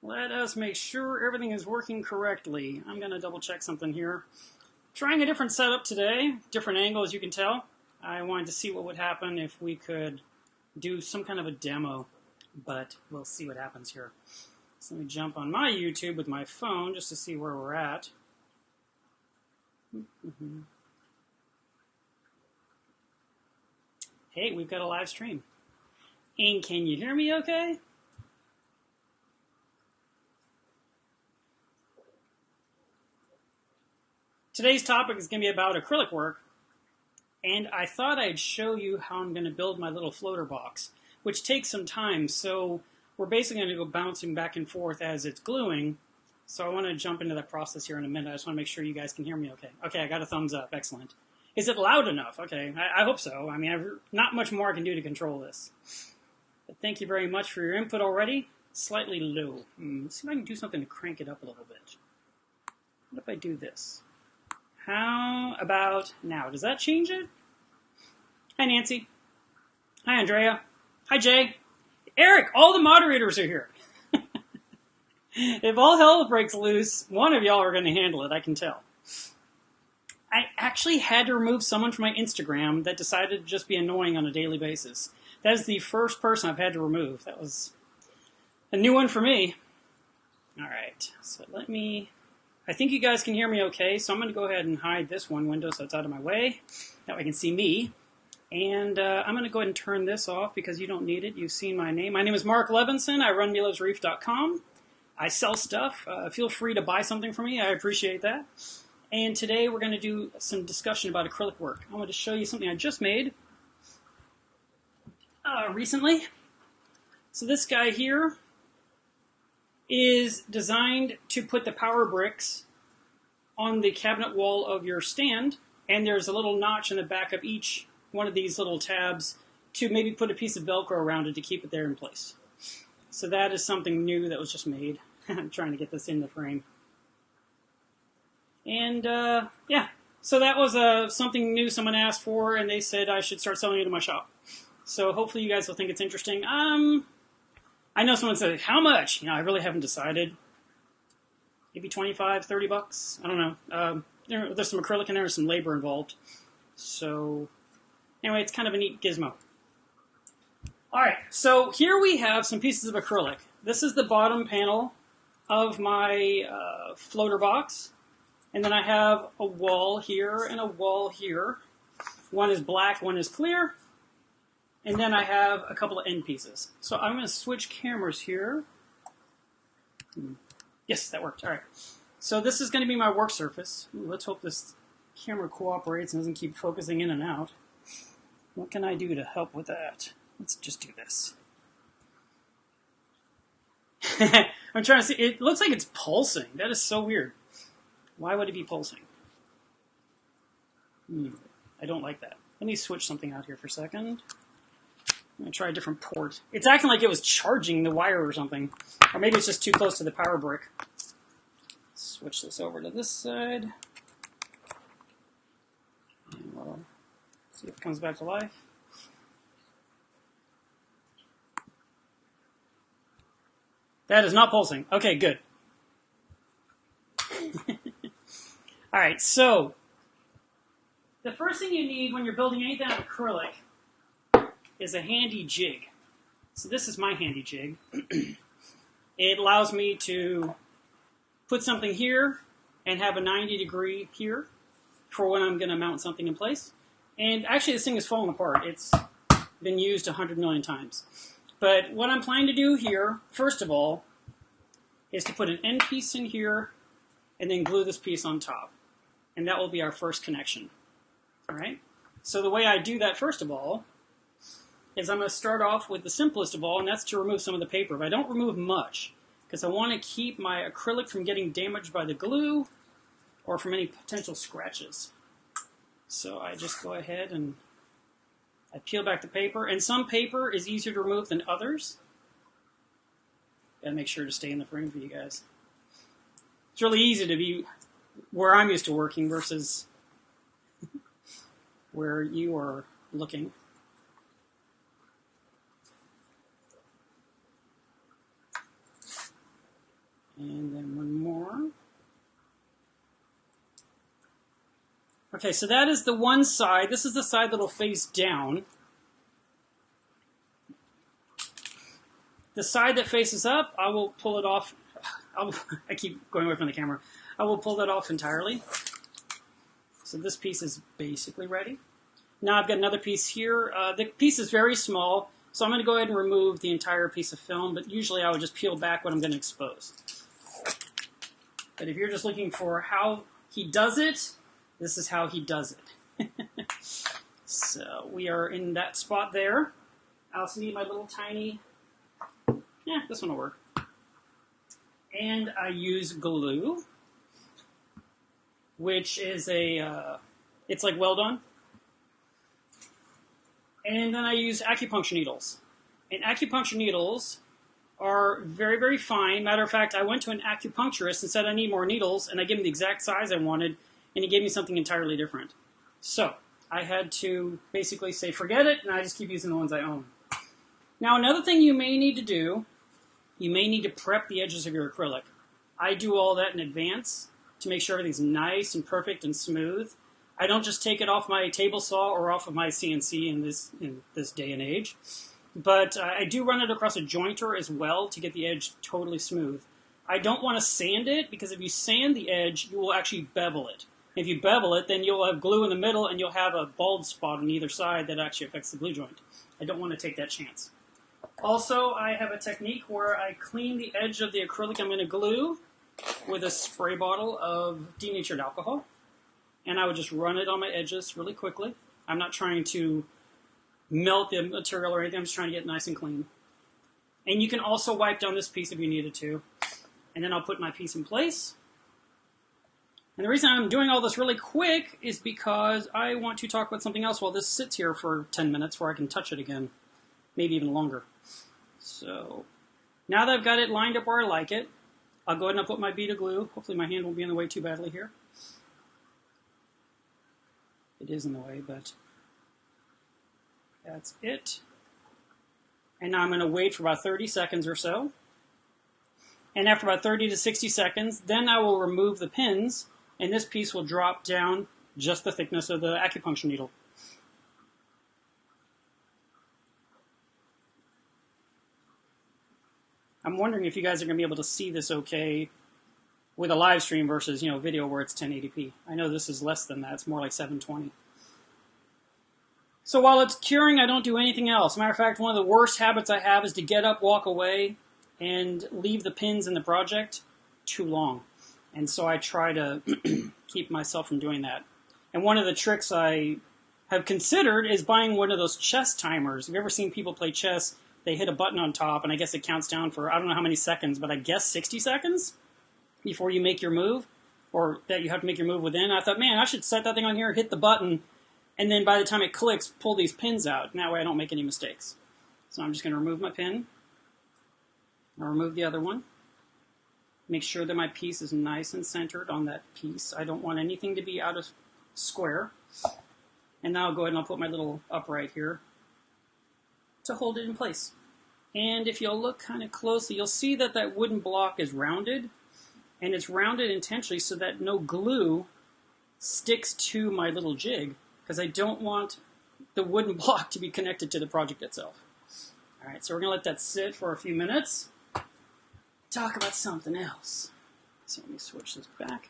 Let us make sure everything is working correctly. I'm going to double check something here. Trying a different setup today, different angle as you can tell. I wanted to see what would happen if we could do some kind of a demo, but we'll see what happens here. So let me jump on my YouTube with my phone just to see where we're at. Hey, we've got a live stream. And can you hear me okay? Today's topic is going to be about acrylic work, and I thought I'd show you how I'm going to build my little floater box, which takes some time, so we're basically going to go bouncing back and forth as it's gluing, so I want to jump into that process here in a minute. I just want to make sure you guys can hear me okay. Okay, I got a thumbs up. Excellent. Is it loud enough? Okay, I hope so. I mean, not much more I can do to control this. But thank you very much for your input already. Slightly low. Let's see if I can do something to crank it up a little bit. What if I do this? How about now? Does that change it? Hi, Nancy. Hi, Andrea. Hi, Jay. Eric, all the moderators are here. If all hell breaks loose, one of y'all are going to handle it, I can tell. I actually had to remove someone from my Instagram that decided to just be annoying on a daily basis. That is the first person I've had to remove. That was a new one for me. All right, so I think you guys can hear me okay, so I'm going to go ahead and hide this one window so it's out of my way. That way I can see me. And I'm going to go ahead and turn this off because you don't need it. You've seen my name. My name is Mark Levinson. I run melevsreef.com. I sell stuff. Feel free to buy something from me. I appreciate that. And today we're going to do some discussion about acrylic work. I'm going to show you something I just made recently. So this guy here is designed to put the power bricks on the cabinet wall of your stand, and there's a little notch in the back of each one of these little tabs to maybe put a piece of Velcro around it to keep it there in place. So that is something new that was just made. I'm trying to get this in the frame. And yeah, so that was something new someone asked for, and they said I should start selling it in my shop. So hopefully you guys will think it's interesting. I know someone said, how much? I really haven't decided. Maybe 25, 30 bucks. I don't know. There's some acrylic in there, some labor involved. So anyway, it's kind of a neat gizmo. All right, so here we have some pieces of acrylic. This is the bottom panel of my floater box. And then I have a wall here and a wall here. One is black, one is clear. And then I have a couple of end pieces. So I'm going to switch cameras here. Yes, that worked. All right. So this is going to be my work surface. Let's hope this camera cooperates and doesn't keep focusing in and out. What can I do to help with that? Let's just do this. I'm trying to see. It looks like it's pulsing. That is so weird. Why would it be pulsing? I don't like that. Let me switch something out here for a second. I'm going to try a different port. It's acting like it was charging the wire or something. Or maybe it's just too close to the power brick. Switch this over to this side. And we'll see if it comes back to life. That is not pulsing. Okay, good. All right, so the first thing you need when you're building anything out of acrylic is a handy jig. So this is my handy jig. It allows me to put something here and have a 90-degree here for when I'm going to mount something in place. And actually, this thing is falling apart. It's been used 100 million times. But what I'm planning to do here, first of all, is to put an end piece in here and then glue this piece on top. And that will be our first connection. All right? So the way I do that, first of all, is I'm going to start off with the simplest of all, and that's to remove some of the paper. But I don't remove much, because I want to keep my acrylic from getting damaged by the glue or from any potential scratches. So I just go ahead and I peel back the paper. And some paper is easier to remove than others. Gotta make sure to stay in the frame for you guys. It's really easy to be where I'm used to working versus where you are looking. Okay, so that is the one side. This is the side that will face down. The side that faces up, I will pull it off. I keep going away from the camera. I will pull that off entirely. So this piece is basically ready. Now I've got another piece here. The piece is very small, so I'm going to go ahead and remove the entire piece of film, but usually I would just peel back what I'm going to expose. But if you're just looking for how he does it, this is how he does it. So we are in that spot there. I also need my little tiny, this one will work. And I use glue, which is it's like Well-Done. And then I use acupuncture needles. And acupuncture needles are very, very fine. Matter of fact, I went to an acupuncturist and said I need more needles, and I gave him the exact size I wanted, and he gave me something entirely different. So I had to basically say forget it, and I just keep using the ones I own. Now another thing you may need to do, you may need to prep the edges of your acrylic. I do all that in advance to make sure everything's nice and perfect and smooth. I don't just take it off my table saw or off of my CNC in this day and age. But I do run it across a jointer as well to get the edge totally smooth. I don't want to sand it, because if you sand the edge, you will actually bevel it. If you bevel it, then you'll have glue in the middle and you'll have a bald spot on either side that actually affects the glue joint. I don't want to take that chance. Also, I have a technique where I clean the edge of the acrylic I'm going to glue with a spray bottle of denatured alcohol. And I would just run it on my edges really quickly. I'm not trying to melt the material or anything. I'm just trying to get it nice and clean. And you can also wipe down this piece if you needed to. And then I'll put my piece in place. And the reason I'm doing all this really quick is because I want to talk about something else while this sits here for 10 minutes where I can touch it again. Maybe even longer. So now that I've got it lined up where I like it, I'll go ahead and I'll put my bead of glue. Hopefully my hand won't be in the way too badly here. It is in the way, but that's it. And now I'm going to wait for about 30 seconds or so. And after about 30 to 60 seconds, then I will remove the pins, and this piece will drop down just the thickness of the acupuncture needle. I'm wondering if you guys are going to be able to see this okay with a live stream versus, video where it's 1080p. I know this is less than that. It's more like 720. So while it's curing, I don't do anything else. Matter of fact, one of the worst habits I have is to get up, walk away, and leave the pins in the project too long. And so I try to keep myself from doing that. And one of the tricks I have considered is buying one of those chess timers. Have you ever seen people play chess? They hit a button on top, and I guess it counts down for, I don't know how many seconds, but I guess 60 seconds before you make your move, or that you have to make your move within. I thought, man, I should set that thing on here, hit the button, and then by the time it clicks, pull these pins out, and that way I don't make any mistakes. So I'm just going to remove my pin. I'll remove the other one. Make sure that my piece is nice and centered on that piece. I don't want anything to be out of square. And now I'll go ahead and I'll put my little upright here to hold it in place. And if you'll look kind of closely, you'll see that that wooden block is rounded. And it's rounded intentionally so that no glue sticks to my little jig, because I don't want the wooden block to be connected to the project itself. All right, so we're going to let that sit for a few minutes. Talk about something else. So let me switch this back.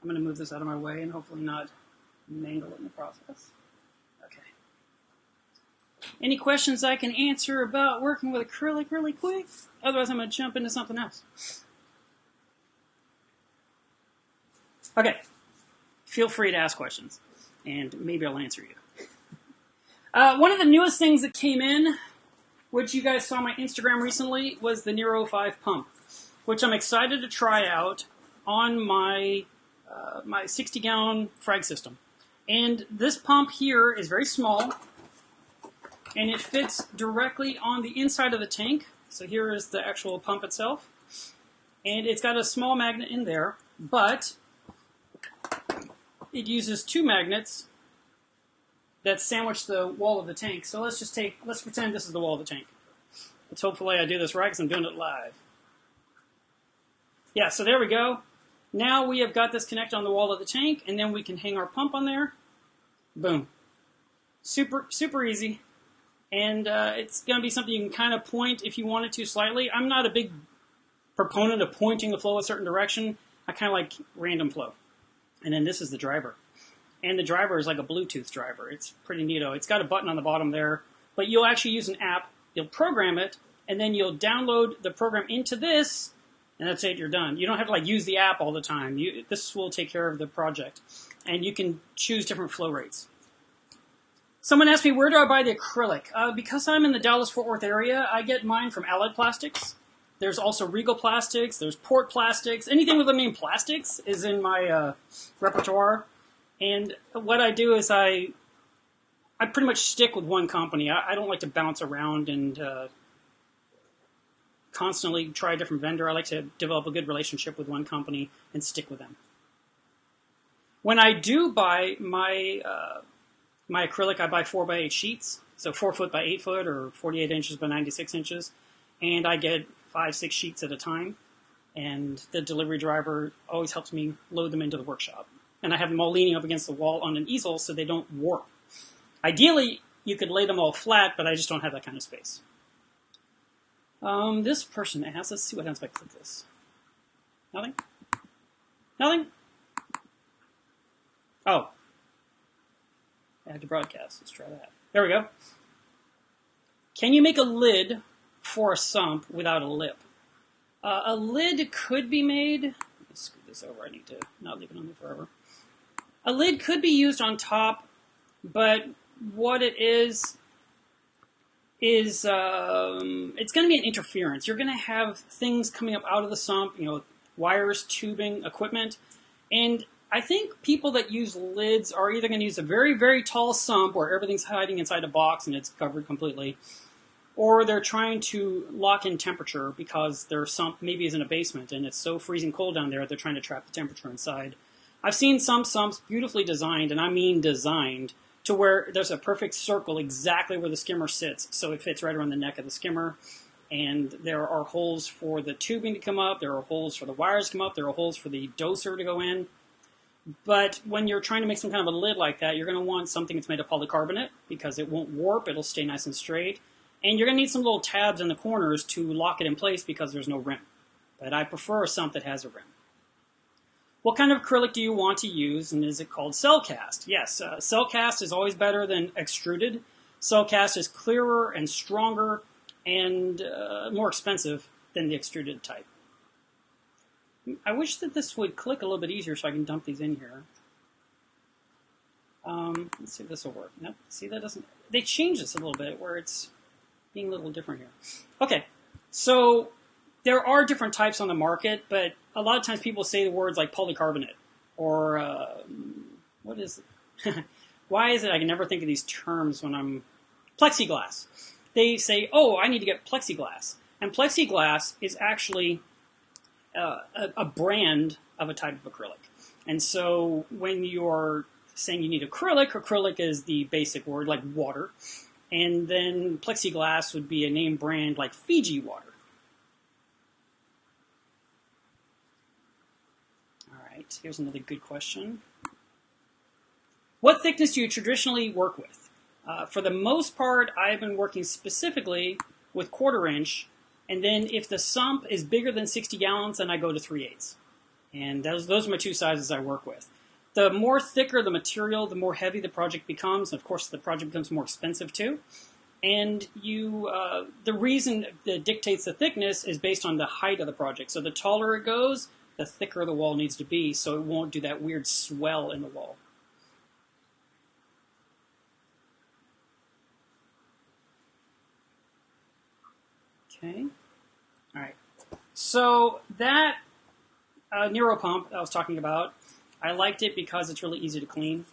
I'm going to move this out of my way and hopefully not mangle it in the process. Okay. Any questions I can answer about working with acrylic really quick? Otherwise, I'm going to jump into something else. Okay. Feel free to ask questions, and maybe I'll answer you. One of the newest things that came in, which you guys saw on my Instagram recently, was the Nero 5 pump, which I'm excited to try out on my my 60-gallon frag system. And this pump here is very small, and it fits directly on the inside of the tank. So here is the actual pump itself. And it's got a small magnet in there, but it uses two magnets that sandwich the wall of the tank. So let's pretend this is the wall of the tank. Hopefully I do this right because I'm doing it live. Yeah, so there we go. Now we have got this connected on the wall of the tank, and then we can hang our pump on there. Boom. Super, super easy. And it's going to be something you can kind of point if you wanted to slightly. I'm not a big proponent of pointing the flow a certain direction. I kind of like random flow. And then this is the driver. And the driver is like a Bluetooth driver. It's pretty neato. It's got a button on the bottom there. But you'll actually use an app. You'll program it, and then you'll download the program into this, and that's it, you're done. You don't have to like use the app all the time. This will take care of the project. And you can choose different flow rates. Someone asked me, where do I buy the acrylic? Because I'm in the Dallas-Fort Worth area, I get mine from Allied Plastics. There's also Regal Plastics. There's Port Plastics. Anything with the name plastics is in my repertoire. And what I do is I pretty much stick with one company. I don't like to bounce around and constantly try a different vendor. I like to develop a good relationship with one company and stick with them. When I do buy my acrylic, I buy 4x8 sheets. So 4 foot by 8 foot or 48 inches by 96 inches. And I get 5-6 sheets at a time. And the delivery driver always helps me load them into the workshop. And I have them all leaning up against the wall on an easel so they don't warp. Ideally, you could lay them all flat, but I just don't have that kind of space. This person asked, let's see what happens if I click this. Nothing? Nothing? Oh. I have to broadcast. Let's try that. There we go. Can you make a lid for a sump without a lip? A lid could be made. Let's screw this over. I need to not leave it on there forever. A lid could be used on top, but what it is it's going to be an interference. You're going to have things coming up out of the sump, wires, tubing, equipment, and I think people that use lids are either going to use a very, very tall sump where everything's hiding inside a box and it's covered completely, or they're trying to lock in temperature because their sump maybe is in a basement and it's so freezing cold down there they're trying to trap the temperature inside. I've seen some sumps beautifully designed, and I mean designed, to where there's a perfect circle exactly where the skimmer sits, so it fits right around the neck of the skimmer. And there are holes for the tubing to come up, there are holes for the wires to come up, there are holes for the doser to go in. But when you're trying to make some kind of a lid like that, you're going to want something that's made of polycarbonate because it won't warp, it'll stay nice and straight. And you're going to need some little tabs in the corners to lock it in place because there's no rim. But I prefer a sump that has a rim. What kind of acrylic do you want to use, and is it called cell cast? Yes, cell cast is always better than extruded. Cell cast is clearer and stronger and more expensive than the extruded type. I wish that this would click a little bit easier so I can dump these in here. Let's see if this will work. Nope, see that doesn't... They changed this a little bit where it's being a little different here. Okay, so there are different types on the market, but a lot of times people say the words like polycarbonate or what is it? Why is it I can never think of these terms when I'm... Plexiglass. They say, oh, I need to get plexiglass. And plexiglass is actually a brand of a type of acrylic. And so when you're saying you need acrylic, acrylic is the basic word like water. And then plexiglass would be a name brand like Fiji water. All right, here's another good question. What thickness do you traditionally work with? For the most part, I've been working specifically with 1/4 inch, and then if the sump is bigger than 60 gallons, then I go to 3/8. And those are my two sizes I work with. The more thicker the material, the more heavy the project becomes. And of course, the project becomes more expensive too. And the reason that dictates the thickness is based on the height of the project. So the taller it goes, the thicker the wall needs to be, so it won't do that weird swell in the wall. Okay. All right. So that Nero pump I was talking about, I liked it because it's really easy to clean,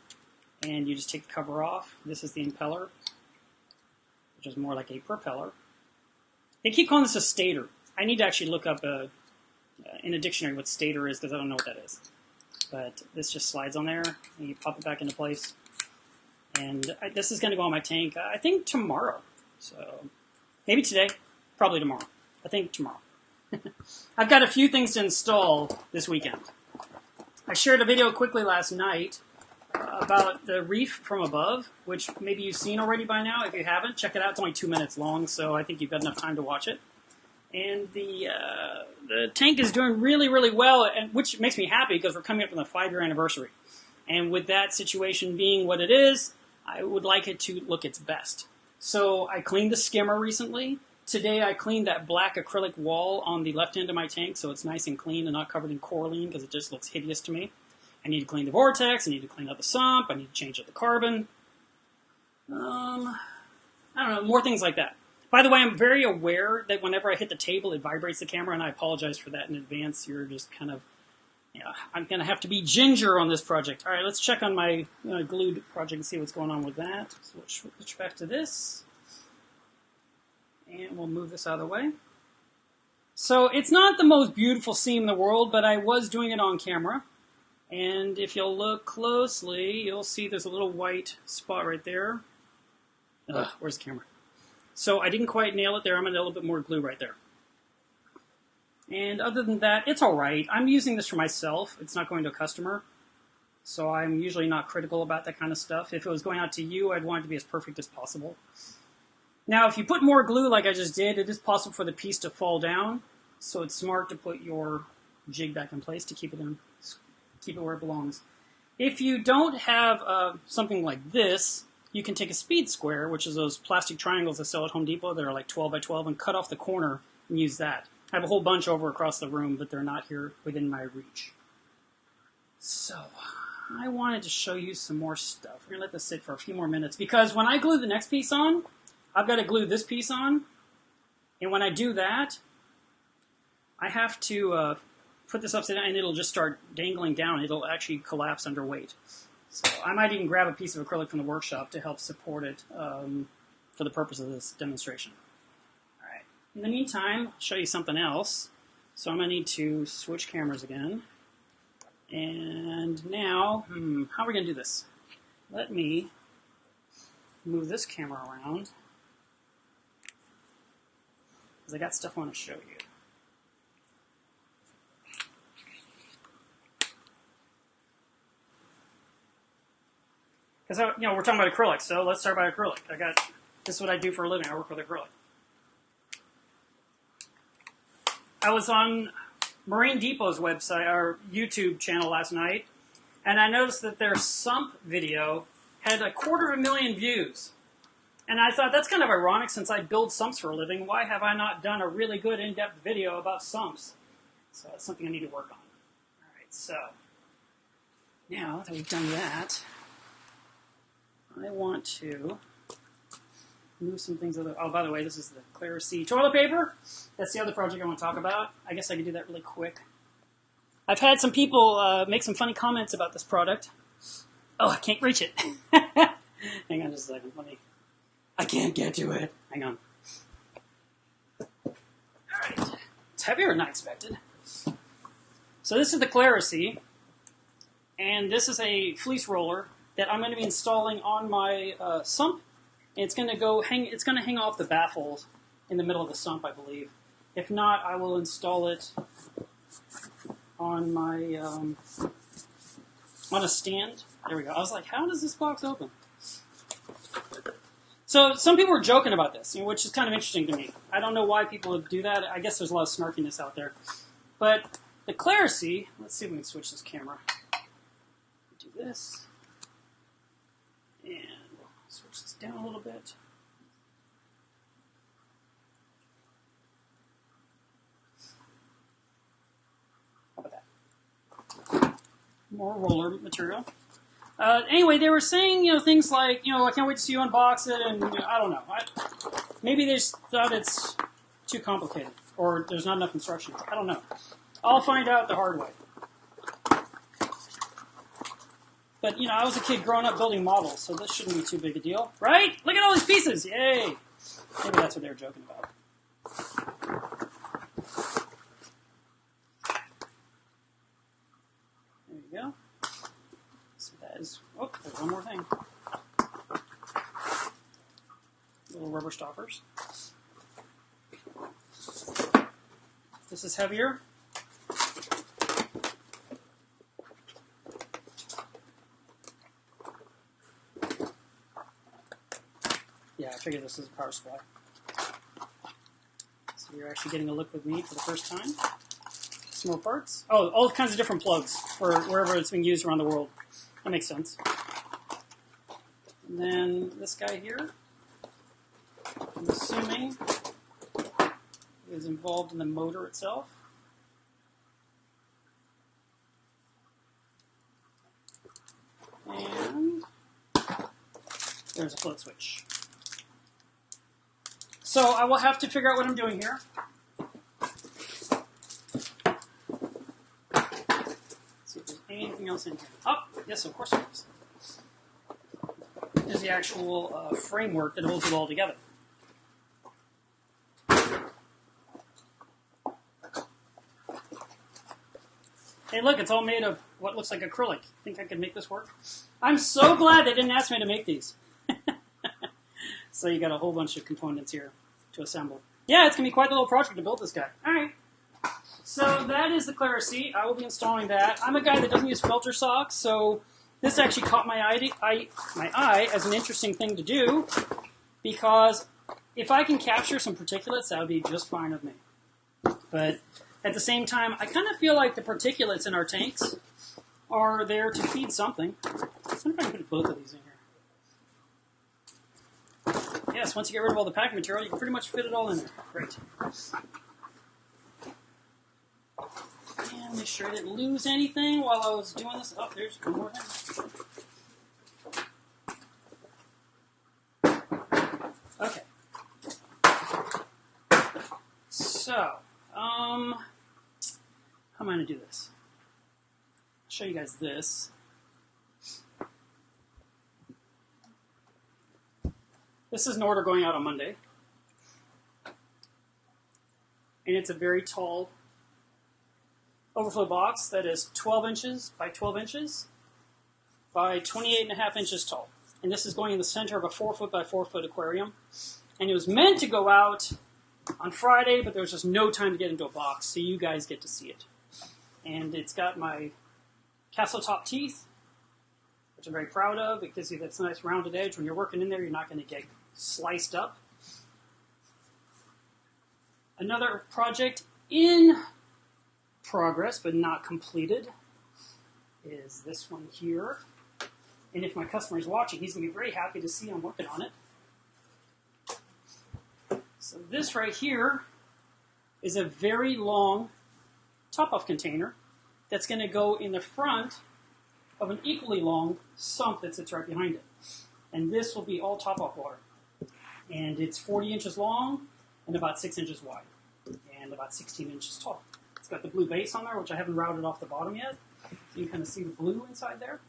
and you just take the cover off. This is the impeller, which is more like a propeller. They keep calling this a stator. I need to actually look up in a dictionary what stator is because I don't know what that is. But this just slides on there, and you pop it back into place. And this is going to go on my tank, I think tomorrow. So maybe today, probably tomorrow. I think tomorrow. I've got a few things to install this weekend. I shared a video quickly last night about the Reef from above, which maybe you've seen already by now. If you haven't, check it out. It's only 2 minutes long, so I think you've got enough time to watch it. And the tank is doing really, really well, and which makes me happy because we're coming up on the 5-year anniversary. And with that situation being what it is, I would like it to look its best. So I cleaned the skimmer recently. Today I cleaned that black acrylic wall on the left end of my tank so it's nice and clean and not covered in coralline because it just looks hideous to me. I need to clean the vortex, I need to clean out the sump, I need to change out the carbon. I don't know, more things like that. By the way, I'm very aware that whenever I hit the table, it vibrates the camera, and I apologize for that in advance. You're just kind of, I'm going to have to be ginger on this project. All right, let's check on my glued project and see what's going on with that. So we'll switch back to this. And we'll move this out of the way. So it's not the most beautiful seam in the world, but I was doing it on camera. And if you'll look closely, you'll see there's a little white spot right there. Where's the camera? So I didn't quite nail it there. I'm going to add a little bit more glue right there. And other than that, it's all right. I'm using this for myself. It's not going to a customer. So I'm usually not critical about that kind of stuff. If it was going out to you, I'd want it to be as perfect as possible. Now, if you put more glue like I just did, it is possible for the piece to fall down. So it's smart to put your jig back in place to keep it where it belongs. If you don't have something like this, you can take a speed square, which is those plastic triangles that sell at Home Depot that are like 12 by 12, and cut off the corner and use that. I have a whole bunch over across the room, but they're not here within my reach. So, I wanted to show you some more stuff. We're going to let this sit for a few more minutes, because when I glue the next piece on, I've got to glue this piece on, and when I do that, I have to put this upside down, and it'll just start dangling down. It'll actually collapse under weight. So I might even grab a piece of acrylic from the workshop to help support it for the purpose of this demonstration. All right. In the meantime, I'll show you something else. So I'm going to need to switch cameras again. And now, how are we going to do this? Let me move this camera around, because I got stuff I want to show you. Because we're talking about acrylic, so let's start by acrylic. This is what I do for a living. I work with acrylic. I was on Marine Depot's website or YouTube channel last night, and I noticed that their Sump video had 250,000 views. And I thought, that's kind of ironic, since I build sumps for a living. Why have I not done a really good in-depth video about sumps? So that's something I need to work on. All right, so now that we've done that, I want to move some things over. Oh, by the way, this is the Clear Sea toilet paper. That's the other project I want to talk about. I guess I can do that really quick. I've had some people make some funny comments about this product. Oh, I can't reach it. Hang on just a second. I can't get to it. Hang on. All right. It's heavier than I expected. So this is the Clear Sea, and this is a fleece roller that I'm going to be installing on my sump. And it's going to hang off the baffles in the middle of the sump, I believe. If not, I will install it on my on a stand. There we go. I was like, how does this box open? So some people were joking about this, which is kind of interesting to me. I don't know why people would do that. I guess there's a lot of snarkiness out there. But the Clear Sea, let's see if we can switch this camera. Do this. And we'll switch this down a little bit. How about that? More roller material. Anyway, they were saying, things like, I can't wait to see you unbox it, and I don't know. Maybe they just thought it's too complicated, or there's not enough instructions. I don't know. I'll find out the hard way. But, I was a kid growing up building models, so this shouldn't be too big a deal. Right? Look at all these pieces! Yay! Maybe that's what they were joking about. There you go. So that is... Oh, there's one more thing. Little rubber stoppers. This is heavier. figured this is a power supply. So you're actually getting a look with me for the first time. Some more parts. Oh, all kinds of different plugs for wherever it's being used around the world. That makes sense. And then this guy here, I'm assuming, is involved in the motor itself. And there's a float switch. So I will have to figure out what I'm doing here. See if there's anything else in here. Oh, yes, of course there is. There's the actual framework that holds it all together. Hey, look, it's all made of what looks like acrylic. Think I could make this work? I'm so glad they didn't ask me to make these. So you got a whole bunch of components here to assemble. Yeah, it's going to be quite a little project to build this guy. All right. So that is the Clara seat. I will be installing that. I'm a guy that doesn't use filter socks, so this actually caught my eye as an interesting thing to do, because if I can capture some particulates, that would be just fine with me. But at the same time, I kind of feel like the particulates in our tanks are there to feed something. Let's see if I can put both of these in here. Yes, once you get rid of all the packing material, you can pretty much fit it all in there. Great. And make sure I didn't lose anything while I was doing this. Oh, there's one more thing. Okay. So, how am I going to do this? I'll show you guys this. This is an order going out on Monday. And it's a very tall overflow box that is 12 inches by 12 inches by 28.5 inches tall. And this is going in the center of a 4 foot by 4 foot aquarium. And it was meant to go out on Friday, but there was just no time to get into a box, so you guys get to see it. And it's got my castle top teeth, which I'm very proud of. It gives you that nice rounded edge. When you're working in there, you're not going to get sliced up. Another project in progress, but not completed, is this one here. And if my customer is watching, he's going to be very happy to see I'm working on it. So this right here is a very long top-off container that's going to go in the front of an equally long sump that sits right behind it. And this will be all top-off water. And it's 40 inches long and about 6 inches wide and about 16 inches tall. It's got the blue base on there, which I haven't routed off the bottom yet. So you can kind of see the blue inside there.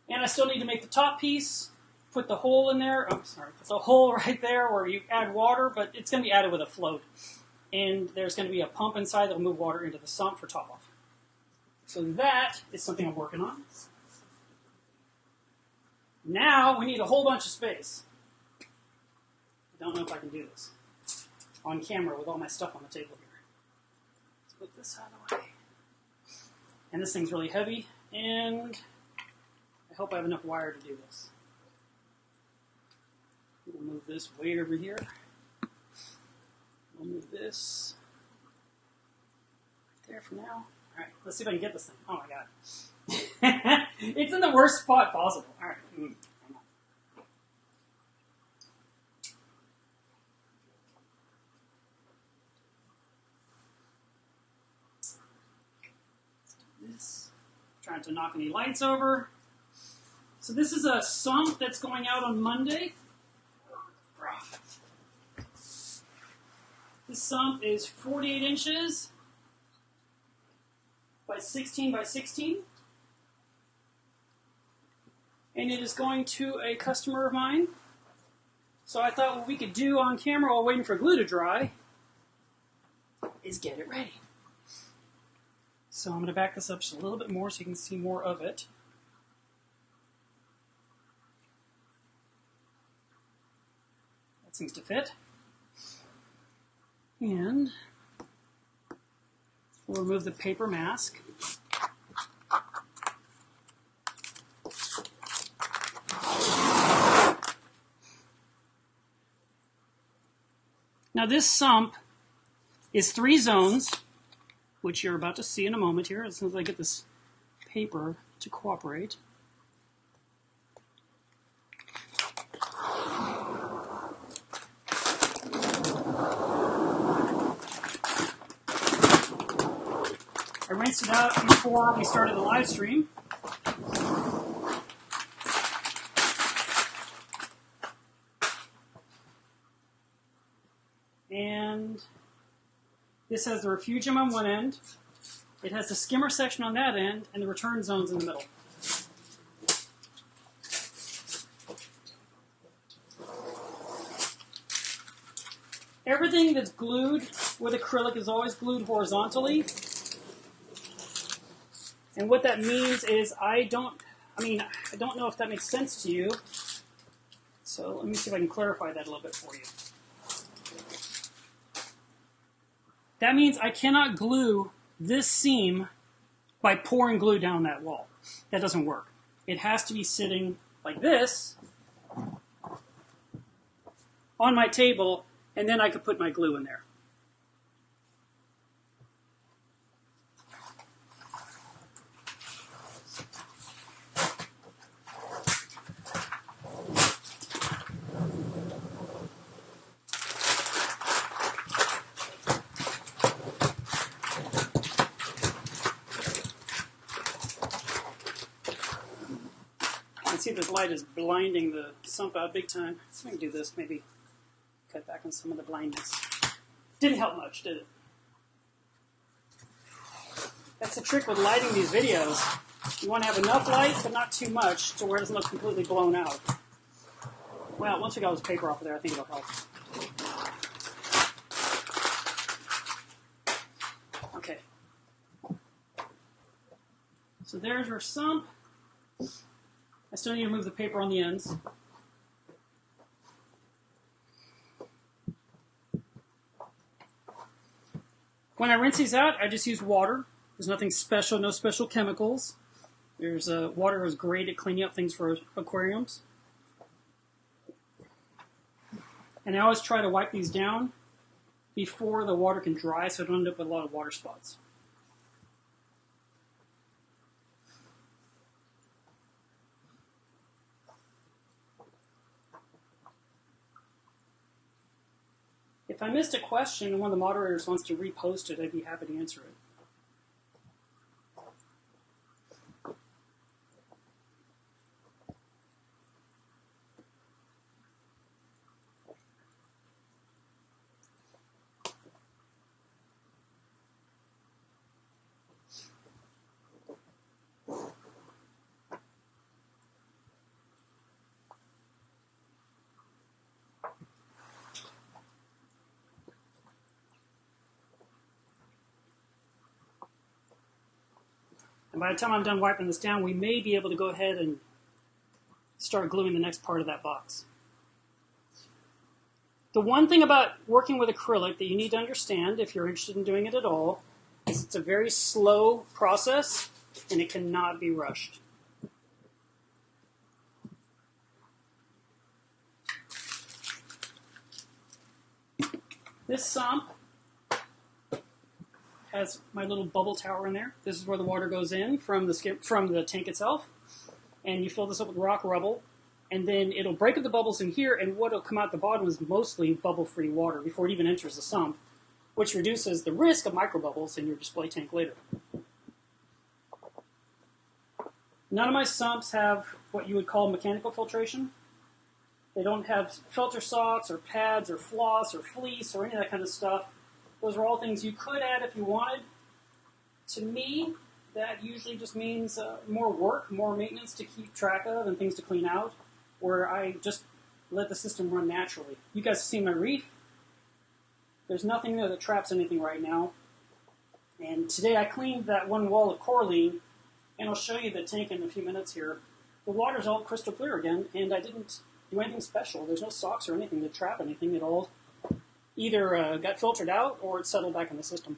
And I still need to make the top piece, put the hole in there. Oh, sorry, put the hole right there where you add water, but it's going to be added with a float. And there's going to be a pump inside that will move water into the sump for top off. So that is something I'm working on. Now we need a whole bunch of space. I don't know if I can do this on camera with all my stuff on the table here. Let's put this out of the way. And this thing's really heavy, and I hope I have enough wire to do this. We'll move this way over here. We'll move this right there for now. All right, let's see if I can get this thing. Oh my god. It's in the worst spot possible. All right. Hang on. This. Trying to knock any lights over. So this is a sump that's going out on Monday. This sump is 48 inches by 16 by 16. And it is going to a customer of mine. So I thought what we could do on camera while waiting for glue to dry is get it ready. So I'm going to back this up just a little bit more so you can see more of it. That seems to fit. And we'll remove the paper mask. Now this sump is 3 zones, which you're about to see in a moment here, as soon as I get this paper to cooperate. I rinsed it out before we started the live stream. And this has the refugium on one end. It has the skimmer section on that end and the return zones in the middle. Everything that's glued with acrylic is always glued horizontally. And what that means is I don't know if that makes sense to you. So let me see if I can clarify that a little bit for you. That means I cannot glue this seam by pouring glue down that wall. That doesn't work. It has to be sitting like this on my table, and then I could put my glue in there. See, this light is blinding the sump out big time. So I can do this, maybe cut back on some of the blindness. Didn't help much, did it? That's the trick with lighting these videos. You want to have enough light, but not too much, to where it doesn't look completely blown out. Well, once we got this paper off of there, I think it'll help. Okay. So there's your sump. I still need to move the paper on the ends. When I rinse these out, I just use water. There's nothing special, no special chemicals. Water is great at cleaning up things for aquariums. And I always try to wipe these down before the water can dry, so I don't end up with a lot of water spots. If I missed a question and one of the moderators wants to repost it, I'd be happy to answer it. And by the time I'm done wiping this down, we may be able to go ahead and start gluing the next part of that box. The one thing about working with acrylic that you need to understand, if you're interested in doing it at all, is it's a very slow process, and it cannot be rushed. This sump has my little bubble tower in there. This is where the water goes in from the tank itself. And you fill this up with rock rubble, and then it'll break up the bubbles in here, and what will come out the bottom is mostly bubble-free water before it even enters the sump, which reduces the risk of microbubbles in your display tank later. None of my sumps have what you would call mechanical filtration. They don't have filter socks or pads or floss or fleece or any of that kind of stuff. Those are all things you could add if you wanted. To me, that usually just means more work, more maintenance to keep track of and things to clean out, where I just let the system run naturally. You guys have seen my reef. There's nothing there that traps anything right now. And today I cleaned that one wall of coralline, and I'll show you the tank in a few minutes here. The water's all crystal clear again, and I didn't do anything special. There's no socks or anything to trap anything at all. Either got filtered out or it settled back in the system.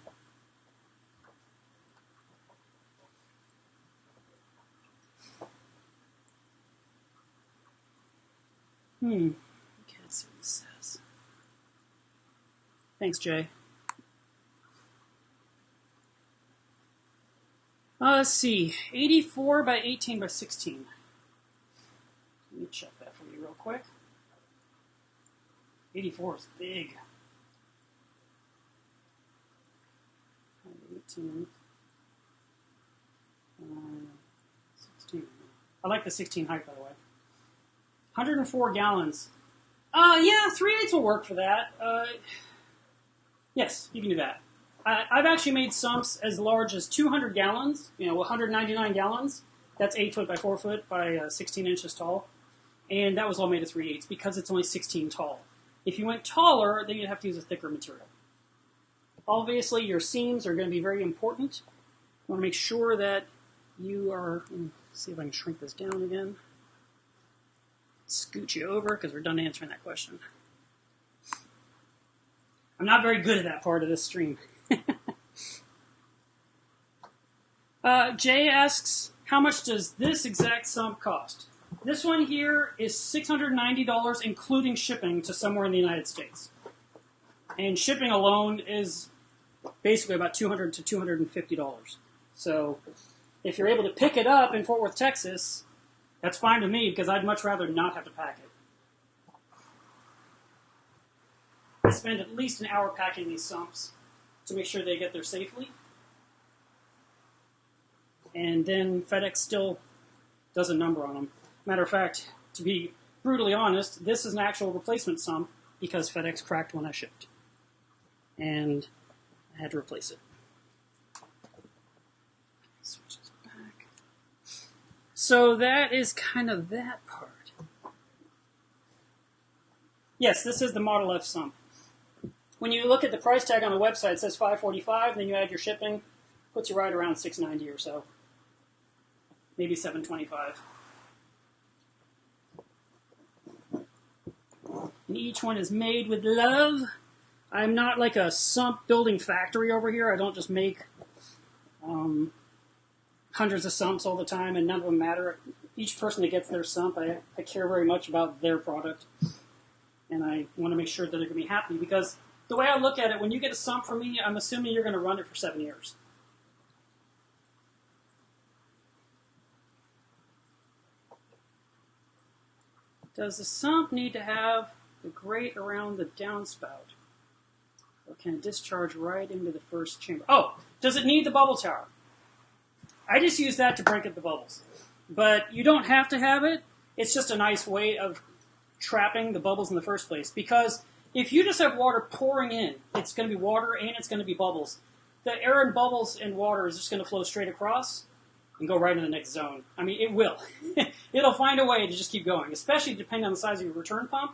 Okay, let's see what this says. Thanks, Jay. Let's see, 84 by 18 by 16. Let me check that for you real quick. 84 is big. 18, 16. I like the 16 height, by the way. 104 gallons. Yeah, 3/8 will work for that. Yes, you can do that. I've actually made sumps as large as 200 gallons, 199 gallons. That's 8 foot by 4 foot by 16 inches tall. And that was all made of 3/8 because it's only 16 tall. If you went taller, then you'd have to use a thicker material. Obviously, your seams are going to be very important. You want to make sure that you are, let's see if I can shrink this down again. Scoot you over because we're done answering that question. I'm not very good at that part of this stream. Jay asks, how much does this exact sump cost? This one here is $690 including shipping to somewhere in the United States. And shipping alone is basically about $200 to $250. So if you're able to pick it up in Fort Worth, Texas, that's fine with me because I'd much rather not have to pack it. I spend at least an hour packing these sumps to make sure they get there safely. And then FedEx still does a number on them. Matter of fact, to be brutally honest, this is an actual replacement sump because FedEx cracked when I shipped. And I had to replace it. Switch this back. So that is kind of that part. Yes, this is the Model F sump. When you look at the price tag on the website, it says $545, then you add your shipping, puts you right around $690 or so. Maybe $725. And each one is made with love. I'm not like a sump building factory over here. I don't just make hundreds of sumps all the time and none of them matter. Each person that gets their sump, I care very much about their product. And I want to make sure that they're going to be happy because the way I look at it, when you get a sump from me, I'm assuming you're going to run it for 7 years. Does the sump need to have the grate around the downspout? Or can it discharge right into the first chamber? Oh, does it need the bubble tower? I just use that to break up the bubbles. But you don't have to have it. It's just a nice way of trapping the bubbles in the first place. Because if you just have water pouring in, it's going to be water and it's going to be bubbles. The air and bubbles and water is just going to flow straight across and go right in the next zone. I mean, it will. It'll find a way to just keep going, especially depending on the size of your return pump.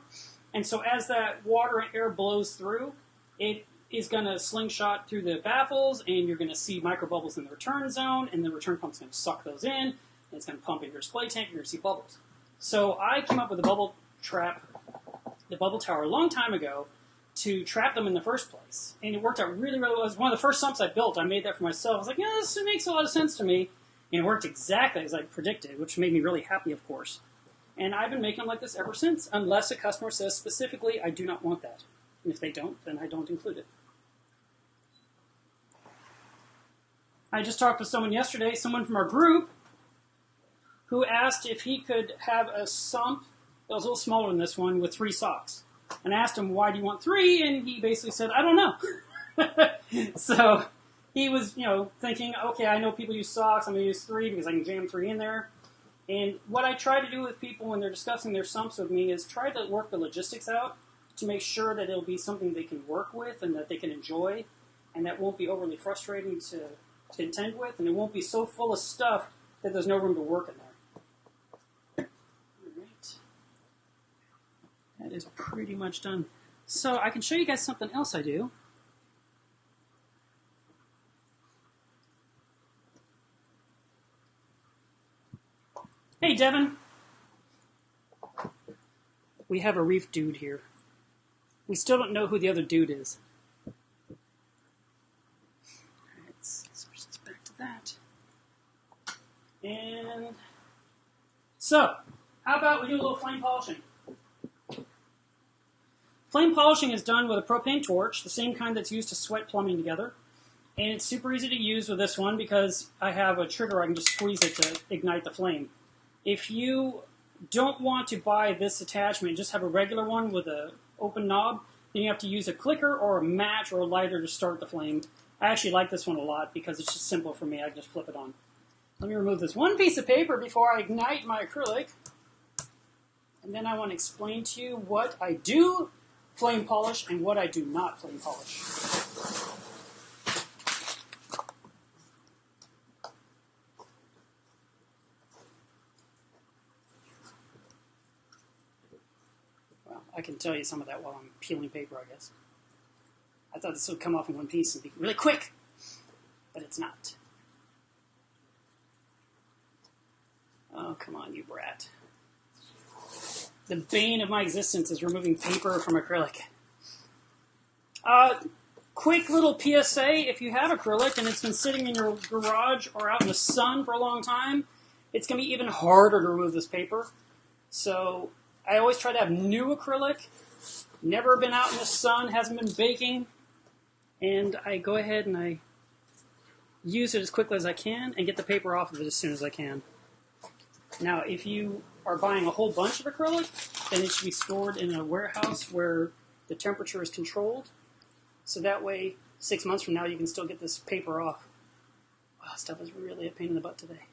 And so as that water and air blows through, it is going to slingshot through the baffles, and you're going to see microbubbles in the return zone, and the return pump's going to suck those in, and it's going to pump in your display tank, and you're going to see bubbles. So I came up with the bubble tower a long time ago to trap them in the first place. And it worked out really, really well. It was one of the first sumps I built. I made that for myself. I was like, yeah, this makes a lot of sense to me. And it worked exactly as I predicted, which made me really happy, of course. And I've been making them like this ever since, unless a customer says specifically, I do not want that. And if they don't, then I don't include it. I just talked with someone yesterday, someone from our group, who asked if he could have a sump that was a little smaller than this one with 3 socks. And I asked him, why do you want 3? And he basically said, I don't know. So he was, thinking, okay, I know people use socks. I'm going to use 3 because I can jam 3 in there. And what I try to do with people when they're discussing their sumps with me is try to work the logistics out to make sure that it'll be something they can work with and that they can enjoy and that won't be overly frustrating to contend with, and it won't be so full of stuff that there's no room to work in there. All right. That is pretty much done. So I can show you guys something else I do. Hey, Devin. We have a Reef dude here. We still don't know who the other dude is. Let's switch this back to that. And so, how about we do a little flame polishing? Flame polishing is done with a propane torch, the same kind that's used to sweat plumbing together. And it's super easy to use with this one because I have a trigger I can just squeeze it to ignite the flame. If you don't want to buy this attachment, just have a regular one with an open knob, then you have to use a clicker or a match or a lighter to start the flame. I actually like this one a lot because it's just simple for me. I can just flip it on. Let me remove this one piece of paper before I ignite my acrylic. And then I want to explain to you what I do flame polish and what I do not flame polish. Well, I can tell you some of that while I'm peeling paper, I guess. I thought this would come off in one piece and be really quick, but it's not. Oh, come on, you brat. The bane of my existence is removing paper from acrylic. Quick little PSA, if you have acrylic and it's been sitting in your garage or out in the sun for a long time, it's going to be even harder to remove this paper. So I always try to have new acrylic, never been out in the sun, hasn't been baking, and I go ahead and I use it as quickly as I can and get the paper off of it as soon as I can. Now, if you are buying a whole bunch of acrylic, then it should be stored in a warehouse where the temperature is controlled. So that way, 6 months from now, you can still get this paper off. Wow, stuff is really a pain in the butt today.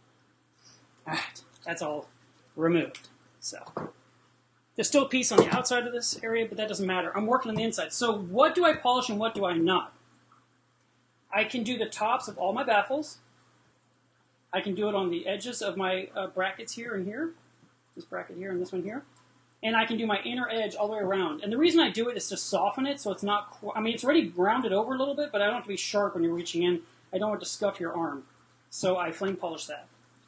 All right, that's all removed. So there's still a piece on the outside of this area, but that doesn't matter. I'm working on the inside. So what do I polish and what do I not? I can do the tops of all my baffles. I can do it on the edges of my brackets here and here. This bracket here and this one here. And I can do my inner edge all the way around. And the reason I do it is to soften it so it's not, I mean, it's already rounded over a little bit, but I don't have to be sharp when you're reaching in. I don't want to scuff your arm. So I flame polish that.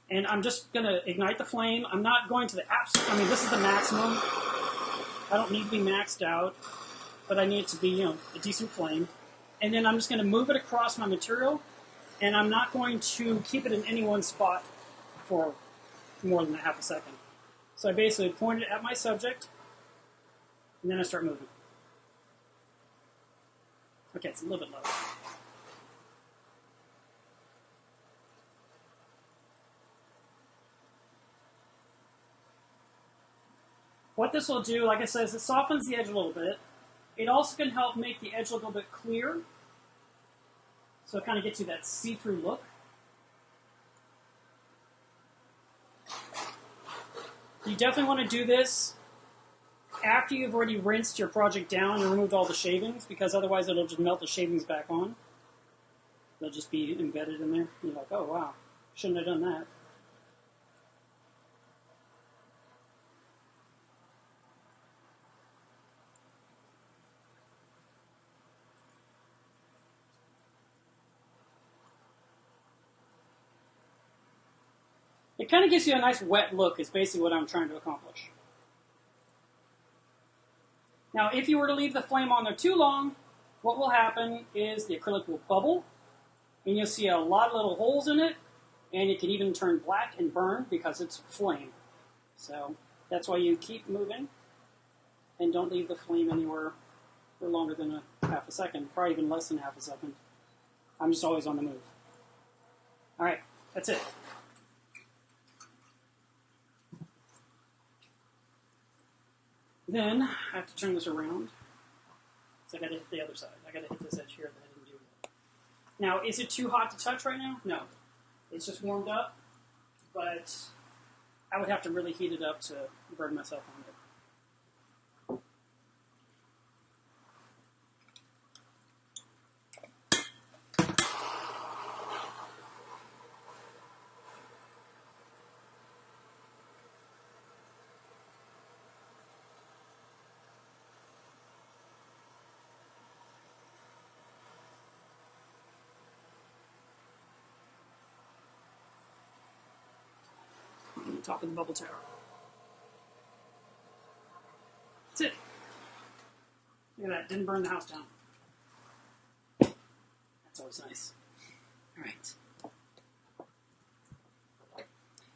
And I'm just going to ignite the flame. I'm not going to the absolute, I mean, this is the maximum. I don't need to be maxed out, but I need it to be, a decent flame. And then I'm just going to move it across my material, and I'm not going to keep it in any one spot for more than a half a second. So I basically point it at my subject, and then I start moving. Okay, it's a little bit low. What this will do, like I said, is it softens the edge a little bit. It also can help make the edge look a little bit clear. So it kind of gets you that see-through look. You definitely want to do this after you've already rinsed your project down and removed all the shavings, because otherwise it'll just melt the shavings back on. They'll just be embedded in there. You're like, oh wow, shouldn't have done that. It kind of gives you a nice wet look is basically what I'm trying to accomplish. Now, if you were to leave the flame on there too long, what will happen is the acrylic will bubble, and you'll see a lot of little holes in it, and it can even turn black and burn because it's flame. So that's why you keep moving, and don't leave the flame anywhere for longer than a half a second, probably even less than half a second. I'm just always on the move. All right, that's it. Then I have to turn this around. So I got to hit the other side. I got to hit this edge here that I didn't do. Now, is it too hot to touch right now? No. It's just warmed up, but I would have to really heat it up to burn myself on it. Top of the bubble tower. That's it. Look at that, didn't burn the house down. That's always nice. All right.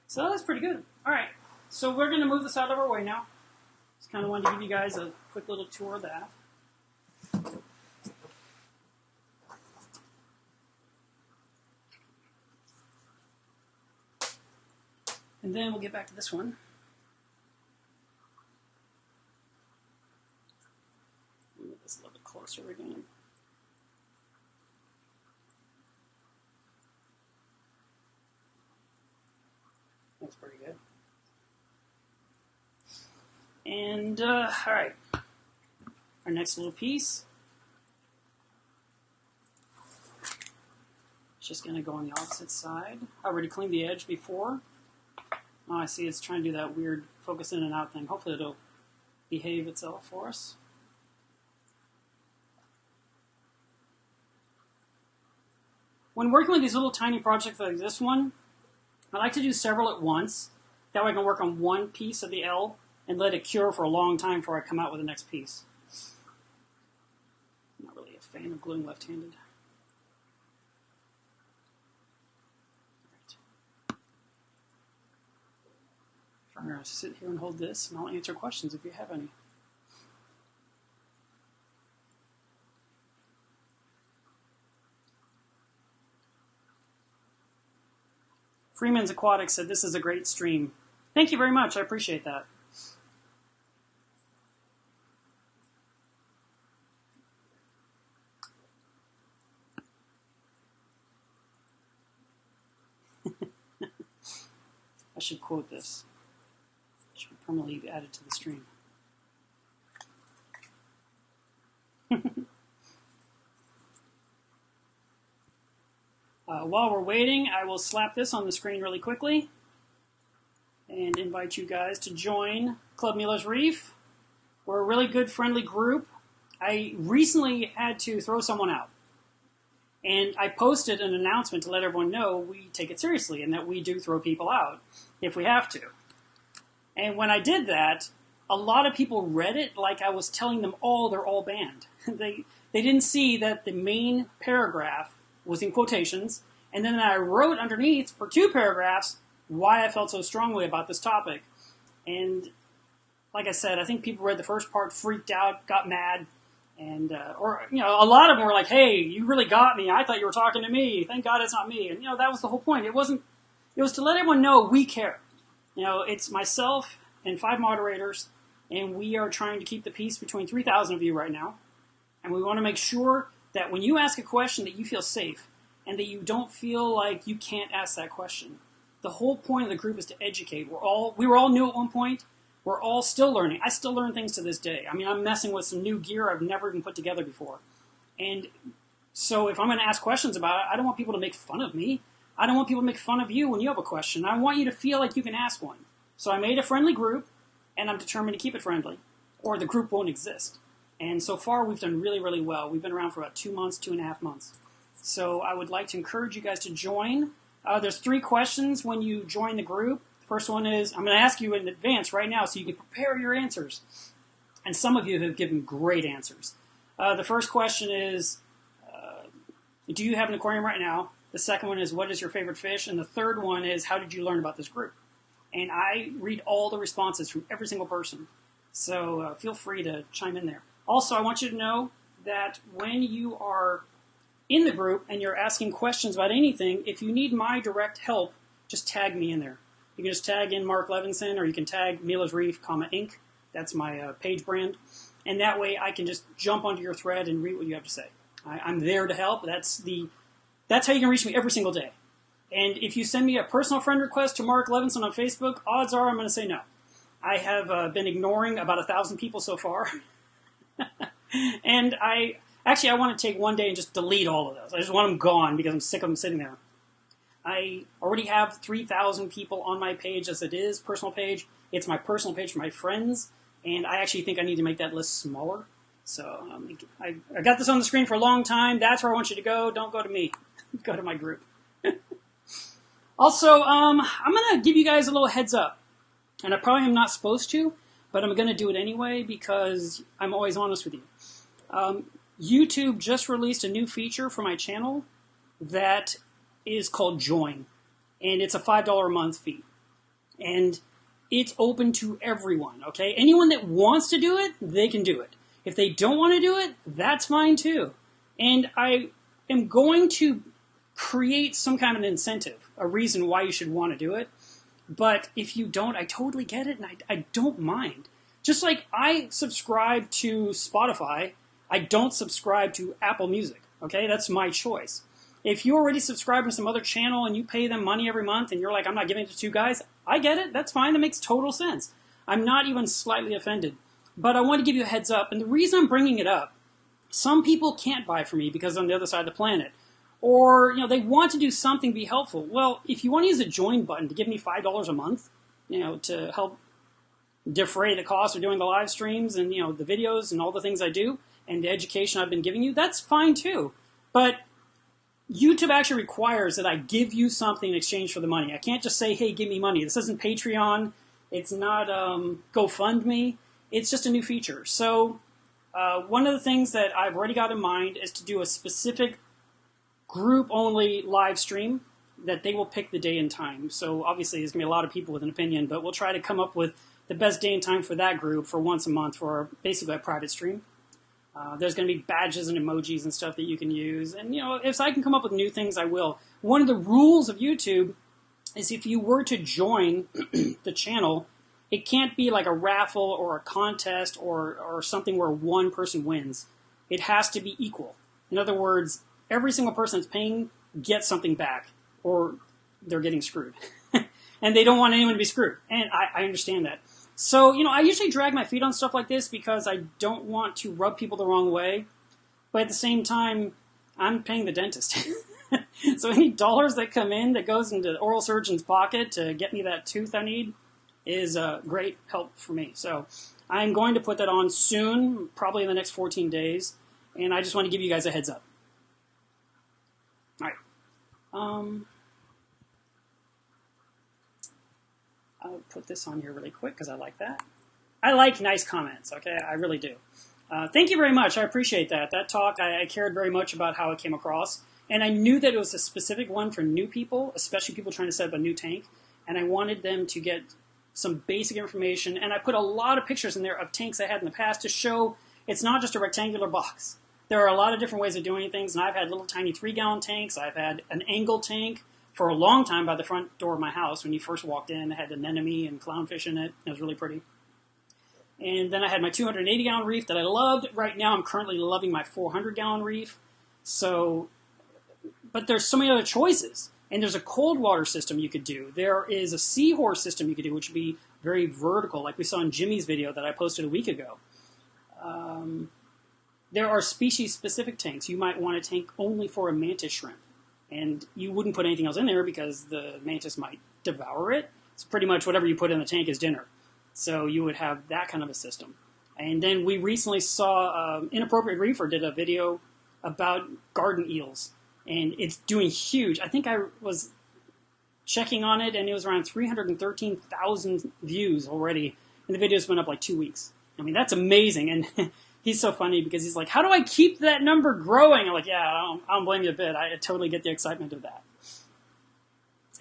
So that's pretty good. All right, so we're going to move this out of our way now. Just kind of wanted to give you guys a quick little tour of that. And then we'll get back to this one. Move this a little bit closer again. That's pretty good. And, all right. Our next little piece. It's just going to go on the opposite side. I already cleaned the edge before. Oh, I see it's trying to do that weird focus in and out thing. Hopefully it'll behave itself for us. When working with these little tiny projects like this one, I like to do several at once. That way I can work on one piece of the L and let it cure for a long time before I come out with the next piece. I'm not really a fan of gluing left-handed. I'm going to sit here and hold this, and I'll answer questions if you have any. Freeman's Aquatics said, "This is a great stream." Thank you very much. I appreciate that. I should quote this. It should be permanently added to the stream. While we're waiting, I will slap this on the screen really quickly and invite you guys to join Club melevsreef. We're a really good, friendly group. I recently had to throw someone out. And I posted an announcement to let everyone know we take it seriously and that we do throw people out if we have to. And when I did that, a lot of people read it like I was telling them, oh, they're all banned. They didn't see that the main paragraph was in quotations, and then I wrote underneath for 2 paragraphs why I felt so strongly about this topic. And like I said, I think people read the first part, freaked out, got mad, and or a lot of them were like, "Hey, you really got me. I thought you were talking to me. Thank God it's not me." And that was the whole point. It was to let everyone know we care. It's myself and 5 moderators, and we are trying to keep the peace between 3,000 of you right now. And we want to make sure that when you ask a question that you feel safe and that you don't feel like you can't ask that question. The whole point of the group is to educate. We were all new at one point. We're all still learning. I still learn things to this day. I mean, I'm messing with some new gear I've never even put together before. And so if I'm going to ask questions about it, I don't want people to make fun of me. I don't want people to make fun of you when you have a question. I want you to feel like you can ask one. So I made a friendly group, and I'm determined to keep it friendly, or the group won't exist. And so far, we've done really, really well. We've been around for about 2 months, 2.5 months. So I would like to encourage you guys to join. There's 3 questions when you join the group. The first one is, I'm going to ask you in advance right now so you can prepare your answers. And some of you have given great answers. The first question is, do you have an aquarium right now? The second one is, what is your favorite fish? And the third one is, how did you learn about this group? And I read all the responses from every single person. So feel free to chime in there. Also, I want you to know that when you are in the group and you're asking questions about anything, if you need my direct help, just tag me in there. You can just tag in Mark Levinson, or you can tag melevsreef, Inc. That's my page brand. And that way I can just jump onto your thread and read what you have to say. I'm there to help. That's how you can reach me every single day. And if you send me a personal friend request to Mark Levinson on Facebook, odds are I'm going to say no. I have been ignoring about 1,000 people so far. And I want to take one day and just delete all of those. I just want them gone because I'm sick of them sitting there. I already have 3,000 people on my page as it is, personal page. It's my personal page for my friends, and I actually think I need to make that list smaller. So I got this on the screen for a long time. That's where I want you to go. Don't go to me. Go to my group. Also, I'm going to give you guys a little heads up. And I probably am not supposed to, but I'm going to do it anyway because I'm always honest with you. YouTube just released a new feature for my channel that is called Join. And it's a $5 a month fee. And it's open to everyone, okay? Anyone that wants to do it, they can do it. If they don't want to do it, that's fine too. And I am going to create some kind of an incentive, a reason why you should want to do it. But if you don't, I totally get it, and I don't mind. Just like I subscribe to Spotify, I don't subscribe to Apple Music. Okay, that's my choice. If you already subscribe to some other channel and you pay them money every month and you're like, I'm not giving it to two guys, I get it. That's fine. That makes total sense. I'm not even slightly offended. But I want to give you a heads up. And the reason I'm bringing it up, some people can't buy from me because they're on the other side of the planet. Or, they want to do something to be helpful. Well, if you want to use a join button to give me $5 a month, to help defray the cost of doing the live streams and, the videos and all the things I do and the education I've been giving you, that's fine too. But YouTube actually requires that I give you something in exchange for the money. I can't just say, hey, give me money. This isn't Patreon. It's not GoFundMe. It's just a new feature. So one of the things that I've already got in mind is to do a specific group-only live stream that they will pick the day and time. So obviously there's going to be a lot of people with an opinion, but we'll try to come up with the best day and time for that group for once a month for basically a private stream. There's going to be badges and emojis and stuff that you can use. And, if I can come up with new things, I will. One of the rules of YouTube is if you were to join the channel, it can't be like a raffle or a contest or something where one person wins. It has to be equal. In other words, every single person that's paying gets something back, or they're getting screwed. And they don't want anyone to be screwed. And I understand that. So, I usually drag my feet on stuff like this because I don't want to rub people the wrong way. But at the same time, I'm paying the dentist. So any dollars that come in that goes into the oral surgeon's pocket to get me that tooth I need is great help for me. So I'm going to put that on soon, probably in the next 14 days. And I just want to give you guys a heads up. All right. I'll put this on here really quick because I like that. I like nice comments, okay? I really do. Thank you very much. I appreciate that. That talk, I cared very much about how it came across. And I knew that it was a specific one for new people, especially people trying to set up a new tank. And I wanted them to get some basic information. And I put a lot of pictures in there of tanks I had in the past to show it's not just a rectangular box. There are a lot of different ways of doing things, and I've had little tiny 3-gallon tanks. I've had an angle tank for a long time by the front door of my house. When you first walked in, it had anemone and clownfish in it. It was really pretty. And then I had my 280-gallon reef that I loved. Right now, I'm currently loving my 400-gallon reef. So, but there's so many other choices. And there's a cold water system you could do. There is a seahorse system you could do, which would be very vertical, like we saw in Jimmy's video that I posted a week ago. There are species-specific tanks. You might want a tank only for a mantis shrimp. And you wouldn't put anything else in there because the mantis might devour it. It's pretty much whatever you put in the tank is dinner. So you would have that kind of a system. And then we recently saw Inappropriate Reefer did a video about garden eels. And it's doing huge. I think I was checking on it, and it was around 313,000 views already. And the video's been up like 2 weeks. I mean, that's amazing. And he's so funny because he's like, how do I keep that number growing? I'm like, yeah, I don't blame you a bit. I totally get the excitement of that.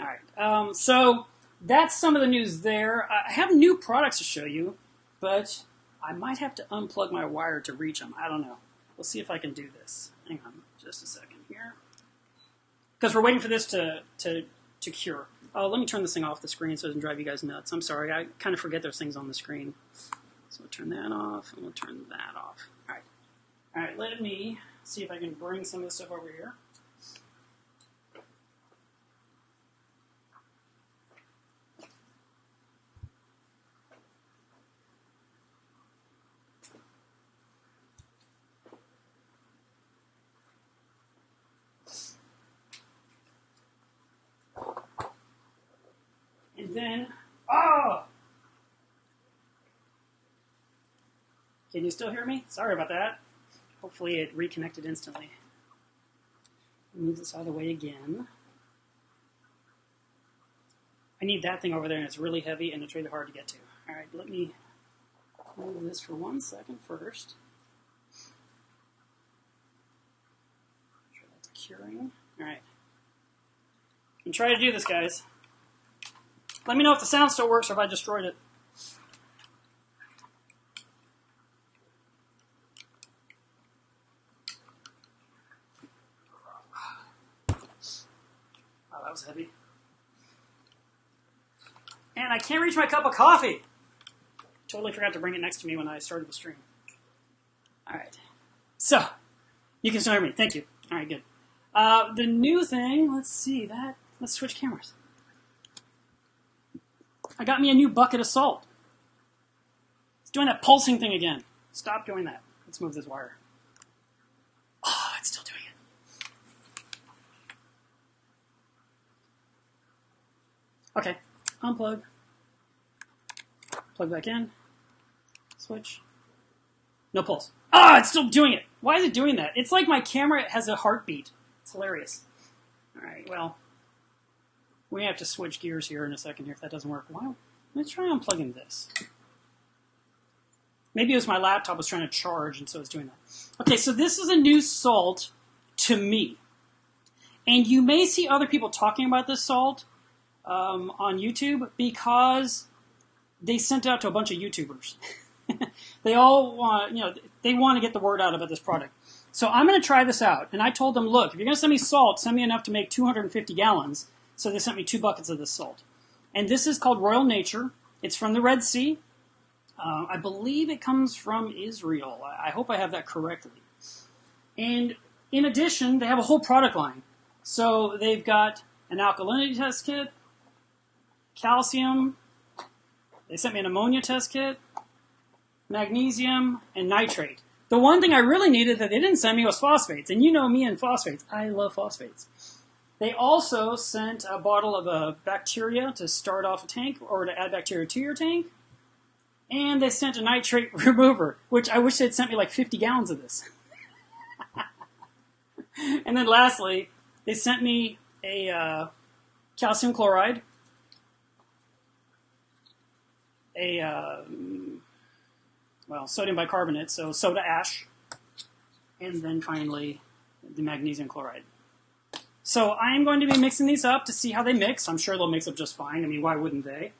All right. So that's some of the news there. I have new products to show you, but I might have to unplug my wire to reach them. I don't know. We'll see if I can do this. Hang on just a second here. Because we're waiting for this to cure. Oh, let me turn this thing off the screen so it doesn't drive you guys nuts. I'm sorry. I kind of forget there's things on the screen. So we'll turn that off, and we'll turn that off. All right. All right, let me see if I can bring some of this stuff over here. And then, oh! Can you still hear me? Sorry about that. Hopefully it reconnected instantly. Move this out of the way again. I need that thing over there, and it's really heavy, and it's really hard to get to. All right, let me move this for 1 second first. Make sure that's curing. All right. I'm trying to do this, guys. Let me know if the sound still works or if I destroyed it. Wow, that was heavy. And I can't reach my cup of coffee. Totally forgot to bring it next to me when I started the stream. All right. So, you can still hear me. Thank you. All right, good. The new thing, let's see that. Let's switch cameras. I got me a new bucket of salt. It's doing that pulsing thing again. Stop doing that. Let's move this wire. Oh, it's still doing it. Okay, unplug. Plug back in. Switch. No pulse. Ah, it's still doing it. Why is it doing that? It's like my camera has a heartbeat. It's hilarious. All right, well, we have to switch gears here in a second here if that doesn't work. Wow. Let's try unplugging this. Maybe it was my laptop was trying to charge, and so it's doing that. Okay, so this is a new salt to me. And you may see other people talking about this salt on YouTube because they sent it out to a bunch of YouTubers. They all want, they want to get the word out about this product. So I'm going to try this out. And I told them, look, if you're going to send me salt, send me enough to make 250 gallons. So they sent me 2 buckets of this salt. And this is called Royal Nature. It's from the Red Sea. I believe it comes from Israel. I hope I have that correctly. And in addition, they have a whole product line. So they've got an alkalinity test kit, calcium. They sent me an ammonia test kit, magnesium, and nitrate. The one thing I really needed that they didn't send me was phosphates. And you know me and phosphates. I love phosphates. They also sent a bottle of bacteria to start off a tank or to add bacteria to your tank. And they sent a nitrate remover, which I wish they'd sent me like 50 gallons of this. And then lastly, they sent me a calcium chloride, sodium bicarbonate, so soda ash, and then finally the magnesium chloride. So I am going to be mixing these up to see how they mix. I'm sure they'll mix up just fine. I mean, why wouldn't they?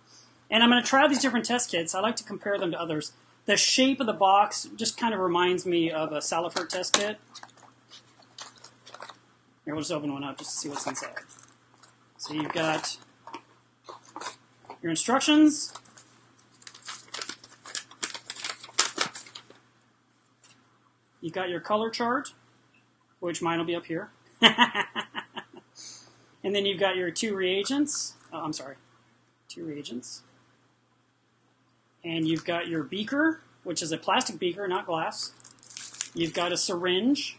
And I'm going to try these different test kits. I like to compare them to others. The shape of the box just kind of reminds me of a Salifert test kit. Here, we'll just open one up just to see what's inside. So you've got your instructions. You've got your color chart, which mine will be up here. And then you've got your 2 reagents. Oh, I'm sorry. 2 reagents. And you've got your beaker, which is a plastic beaker, not glass. You've got a syringe.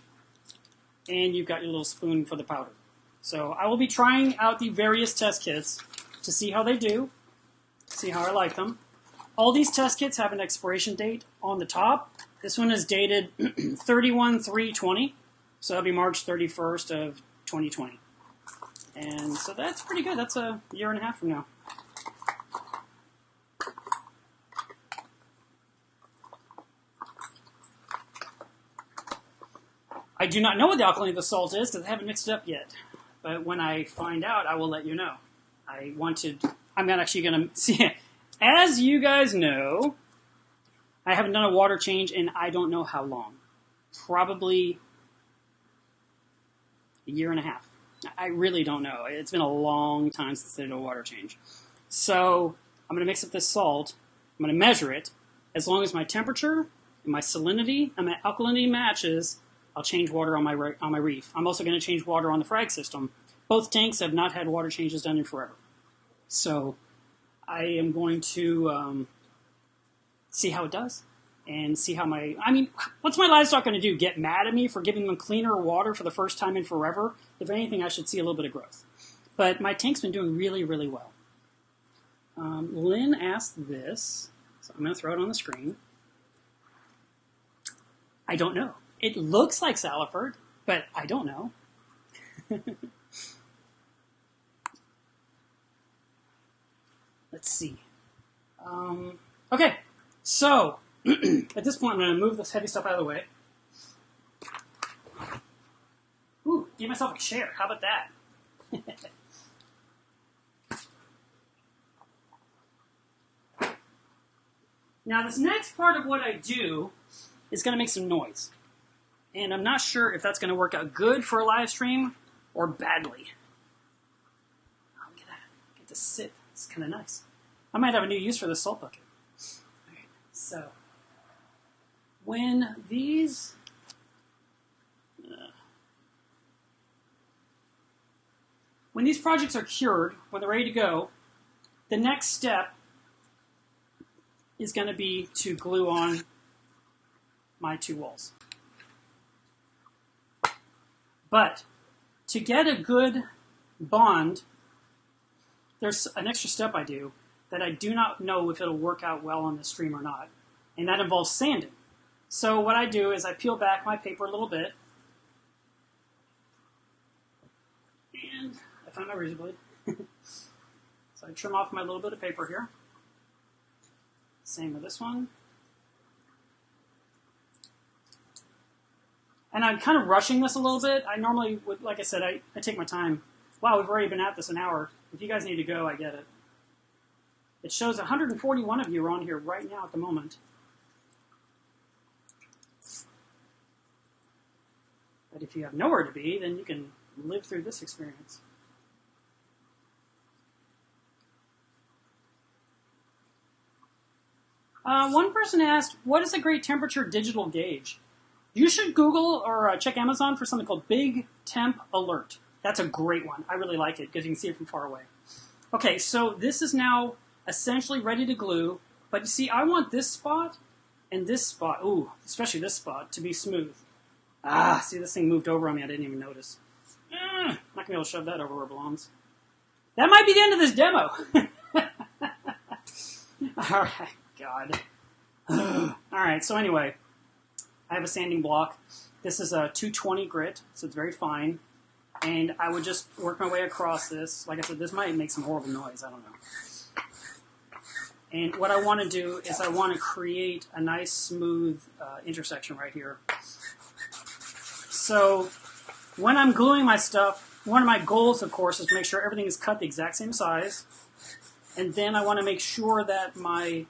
And you've got your little spoon for the powder. So I will be trying out the various test kits to see how they do, see how I like them. All these test kits have an expiration date on the top. This one is dated 31/3/20, so that'll be March 31st of 2020. And so that's pretty good. That's a year and a half from now. I do not know what the alkalinity of the salt is because I haven't mixed it up yet. But when I find out, I will let you know. I'm actually going to see it. As you guys know, I haven't done a water change in I don't know how long. Probably a year and a half. I really don't know. It's been a long time since I did a water change. So I'm going to mix up this salt. I'm going to measure it. As long as my temperature and my salinity and my alkalinity matches, I'll change water on my reef. I'm also going to change water on the frag system. Both tanks have not had water changes done in forever. So I am going to see how it does and see how what's my livestock going to do? Get mad at me for giving them cleaner water for the first time in forever? If anything, I should see a little bit of growth. But my tank's been doing really, really well. Lynn asked this, so I'm going to throw it on the screen. I don't know. It looks like Salifert, but I don't know. Let's see. Okay, so at this point, I'm going to move this heavy stuff out of the way. Ooh, give myself a chair. How about that? Now, this next part of what I do is going to make some noise. And I'm not sure if that's going to work out good for a live stream or badly. Oh, look at that. I get to sit. It's kind of nice. I might have a new use for this salt bucket. Okay, so when these projects are cured, when they're ready to go, the next step is going to be to glue on my two walls. But to get a good bond, there's an extra step I do that I do not know if it'll work out well on the stream or not, and that involves sanding. So what I do is I peel back my paper a little bit, and I found my razor blade. So I trim off my little bit of paper here. Same with this one. And I'm kind of rushing this a little bit. I normally would, like I said, I take my time. Wow, we've already been at this an hour. If you guys need to go, I get it. It shows 141 of you are on here right now at the moment. But if you have nowhere to be, then you can live through this experience. One person asked, what is a great temperature digital gauge? You should Google or check Amazon for something called Big Temp Alert. That's a great one. I really like it because you can see it from far away. Okay, so this is now essentially ready to glue. But you see, I want this spot and this spot, ooh, especially this spot, to be smooth. Ah, see, this thing moved over on me. I didn't even notice. I'm not going to be able to shove that over where it belongs. That might be the end of this demo. All right, God. All right, so anyway, I have a sanding block. This is a 220 grit, so it's very fine. And I would just work my way across this. Like I said, this might make some horrible noise. I don't know. And what I want to do is I want to create a nice, smooth intersection right here. So when I'm gluing my stuff, one of my goals, of course, is to make sure everything is cut the exact same size. And then I want to make sure that my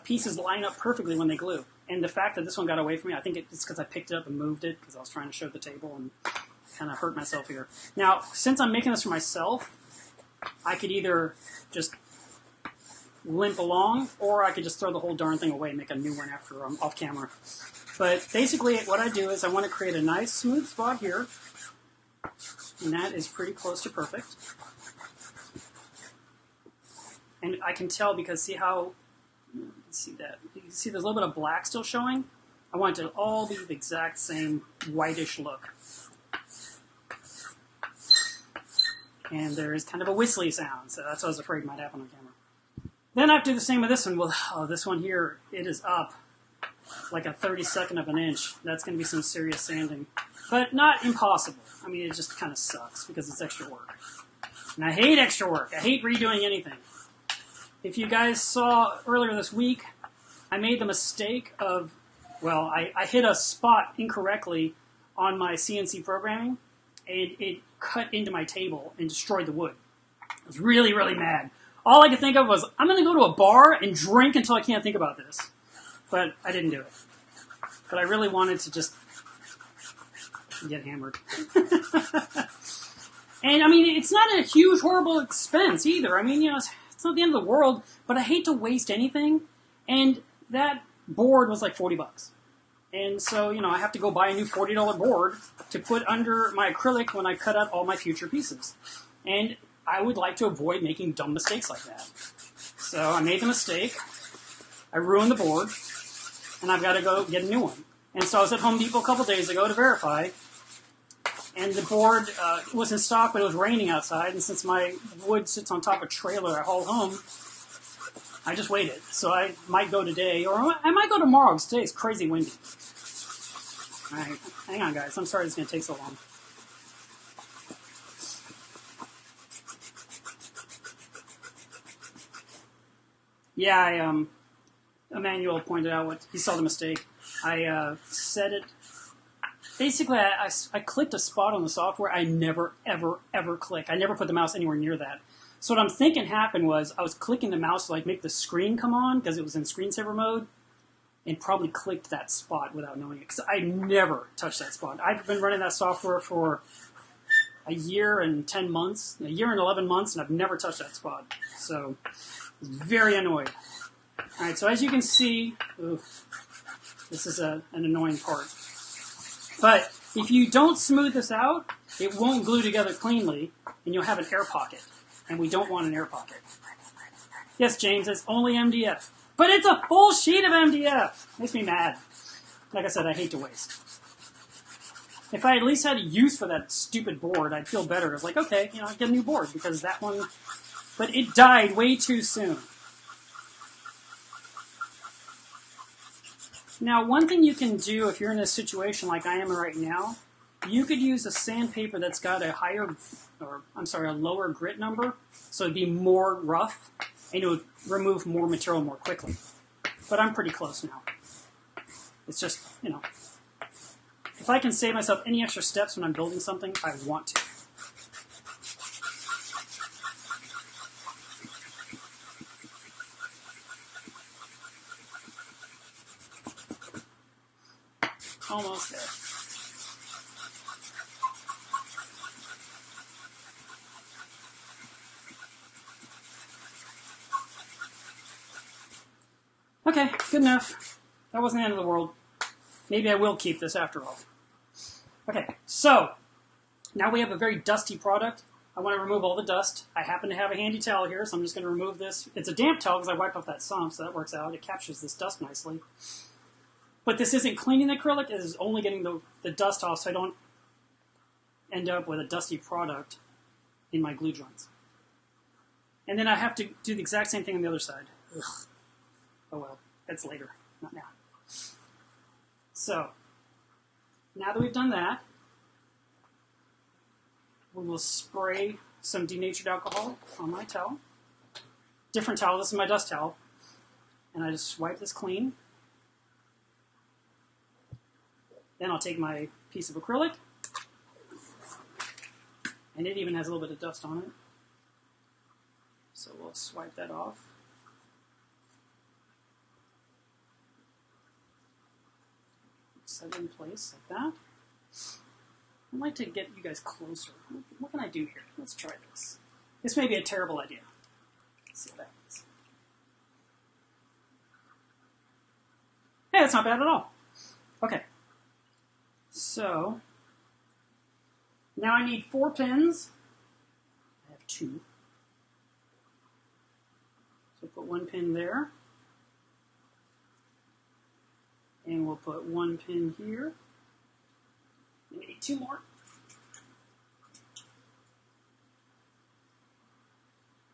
pieces line up perfectly when they glue. And the fact that this one got away from me, I think it's because I picked it up and moved it because I was trying to show the table and kind of hurt myself here. Now, since I'm making this for myself, I could either just limp along, or I could just throw the whole darn thing away and make a new one after I'm off camera. But basically what I do is I want to create a nice smooth spot here, and that is pretty close to perfect. And I can tell because see how, see that, you can see there's a little bit of black still showing? I want it to all be the exact same whitish look. And there is kind of a whistly sound, so that's what I was afraid might happen on camera. Then I have to do the same with this one. Well, this one here, it is up like a 32nd of an inch. That's going to be some serious sanding. But not impossible. I mean, it just kind of sucks because it's extra work. And I hate extra work. I hate redoing anything. If you guys saw earlier this week, I made the mistake of, well, I hit a spot incorrectly on my CNC programming, and it cut into my table and destroyed the wood. I was really, really mad. All I could think of was, I'm going to go to a bar and drink until I can't think about this. But I didn't do it. But I really wanted to just get hammered. And, I mean, it's not a huge, horrible expense either. I mean, you know, it's not the end of the world, but I hate to waste anything. And that board was like 40 bucks. And so, you know, I have to go buy a new $40 board to put under my acrylic when I cut out all my future pieces. And I would like to avoid making dumb mistakes like that. So I made the mistake. I ruined the board. And I've got to go get a new one. And so I was at Home Depot a couple days ago to verify. And the board was in stock, but it was raining outside. And since my wood sits on top of a trailer I haul home, I just waited. So I might go today, or I might go tomorrow, because today's crazy windy. All right, hang on, guys. I'm sorry it's going to take so long. Yeah, Emmanuel pointed out what he saw the mistake. I set it. Basically, I clicked a spot on the software I never, ever, ever click. I never put the mouse anywhere near that. So what I'm thinking happened was I was clicking the mouse to like make the screen come on because it was in screensaver mode, and probably clicked that spot without knowing it because I never touched that spot. I've been running that software for a year and 10 months, a year and 11 months, and I've never touched that spot. So I was very annoyed. All right, so as you can see, this is an annoying part. But if you don't smooth this out, it won't glue together cleanly, and you'll have an air pocket. And we don't want an air pocket. Yes, James, it's only MDF. But it's a full sheet of MDF. Makes me mad. Like I said, I hate to waste. If I at least had a use for that stupid board, I'd feel better. It's like, okay, I'd get a new board because that one... But it died way too soon. Now, one thing you can do if you're in a situation like I am right now, you could use a sandpaper that's got a lower grit number, so it'd be more rough, and it would remove more material more quickly. But I'm pretty close now. It's just, if I can save myself any extra steps when I'm building something, I want to. Almost there. Okay, good enough. That wasn't the end of the world. Maybe I will keep this after all. Okay, so now we have a very dusty product. I want to remove all the dust. I happen to have a handy towel here, so I'm just going to remove this. It's a damp towel because I wiped off that sump, so that works out. It captures this dust nicely. But this isn't cleaning the acrylic. It is only getting the dust off so I don't end up with a dusty product in my glue joints. And then I have to do the exact same thing on the other side. Ugh. Oh well, that's later, not now. So, now that we've done that, we will spray some denatured alcohol on my towel. Different towel, this is my dust towel. And I just wipe this clean. Then I'll take my piece of acrylic, and it even has a little bit of dust on it. So we'll swipe that off. Set it in place like that. I'd like to get you guys closer. What can I do here? Let's try this. This may be a terrible idea. Let's see what happens. Hey, that's not bad at all. Okay. So, now I need 4 pins. I have 2. So put 1 pin there. And we'll put 1 pin here. And we need 2 more.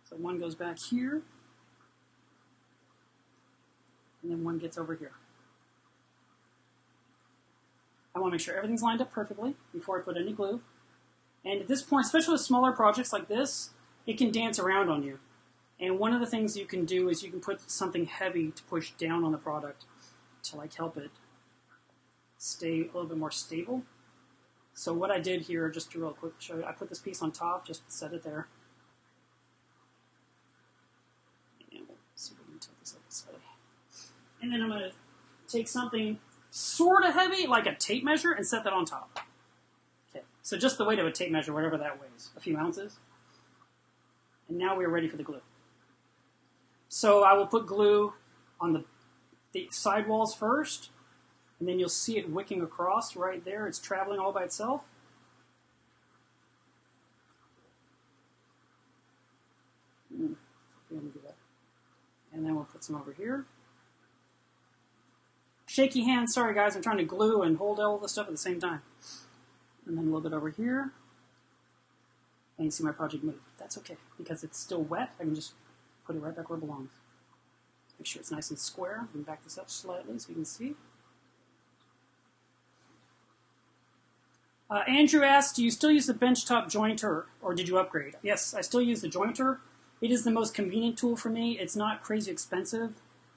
So 1 goes back here. And then 1 gets over here. I want to make sure everything's lined up perfectly before I put any glue. And at this point, especially with smaller projects like this, it can dance around on you. And one of the things you can do is you can put something heavy to push down on the product to help it stay a little bit more stable. So what I did here, just to real quick show you, I put this piece on top, just set it there. And we'll see if we can tilt this up slightly. And then I'm going to take something sort of heavy, like a tape measure, and set that on top. Okay, so just the weight of a tape measure, whatever that weighs, a few ounces. And now we're ready for the glue. So I will put glue on the side walls first, and then you'll see it wicking across right there. It's traveling all by itself. And then we'll put some over here. Shaky hands, sorry guys, I'm trying to glue and hold all this stuff at the same time. And then a little bit over here. And you see my project move. That's okay, because it's still wet. I can just put it right back where it belongs. Make sure it's nice and square. I'm going to back this up slightly so you can see. Andrew asked, do you still use the benchtop jointer, or did you upgrade? Yes, I still use the jointer. It is the most convenient tool for me. It's not crazy expensive.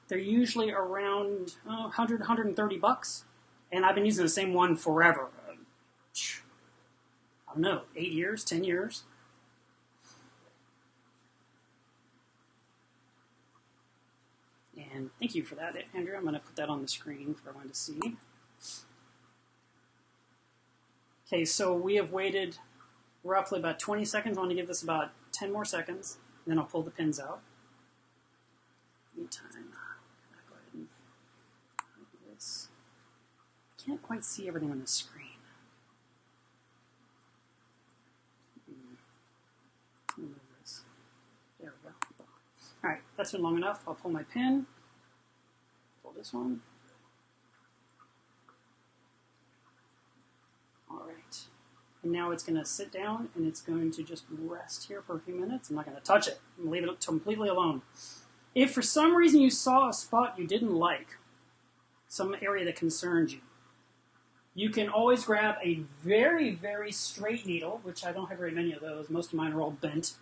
They're usually around 100, 130 bucks. And I've been using the same one forever. I don't know, 8 years, 10 years. And thank you for that, Andrew. I'm going to put that on the screen for everyone to see. Okay, so we have waited roughly about 20 seconds. I want to give this about 10 more seconds, and then I'll pull the pins out. Meantime, I'll go ahead and do this. I can't quite see everything on the screen. Move this. There we go. All right, that's been long enough. I'll pull my pin. Pull this one. All right. And now it's going to sit down, and it's going to just rest here for a few minutes. I'm not going to touch it. I'm going to leave it completely alone. If for some reason you saw a spot you didn't like, some area that concerned you, you can always grab a very, very straight needle, which I don't have very many of those. Most of mine are all bent.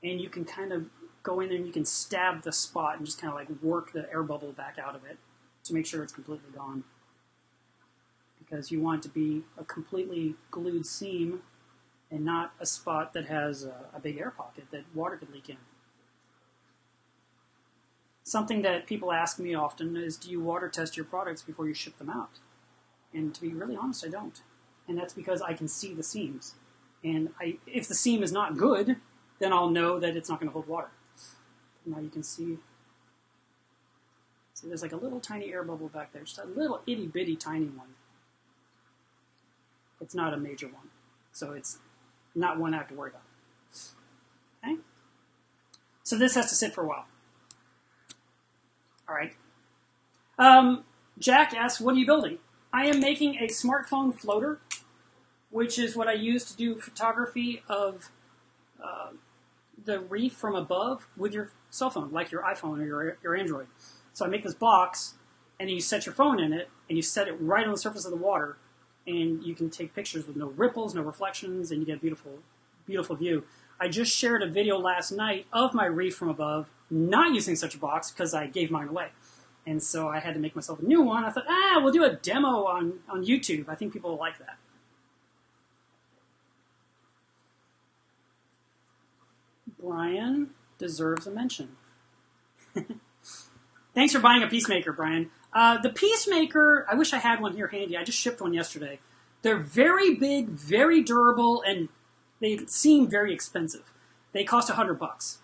And you can kind of go in there and you can stab the spot and just kind of like work the air bubble back out of it to make sure it's completely gone. Because you want it to be a completely glued seam and not a spot that has a big air pocket that water could leak in. Something that people ask me often is, do you water test your products before you ship them out? And to be really honest, I don't. And that's because I can see the seams. And if the seam is not good, then I'll know that it's not going to hold water. Now you can see there's like a little tiny air bubble back there, just a little itty bitty tiny one. It's not a major one, so it's not one I have to worry about. Okay? So this has to sit for a while. All right. Jack asks, what are you building? I am making a smartphone floater, which is what I use to do photography of the reef from above with your cell phone, like your iPhone or your Android. So I make this box, and you set your phone in it, and you set it right on the surface of the water, and you can take pictures with no ripples, no reflections, and you get a beautiful, beautiful view. I just shared a video last night of my reef from above, not using such a box because I gave mine away. And so I had to make myself a new one. I thought, we'll do a demo on YouTube. I think people will like that. Brian deserves a mention. Thanks for buying a Peacemaker, Brian. The Peacemaker, I wish I had one here handy. I just shipped one yesterday. They're very big, very durable, and they seem very expensive. They cost $100,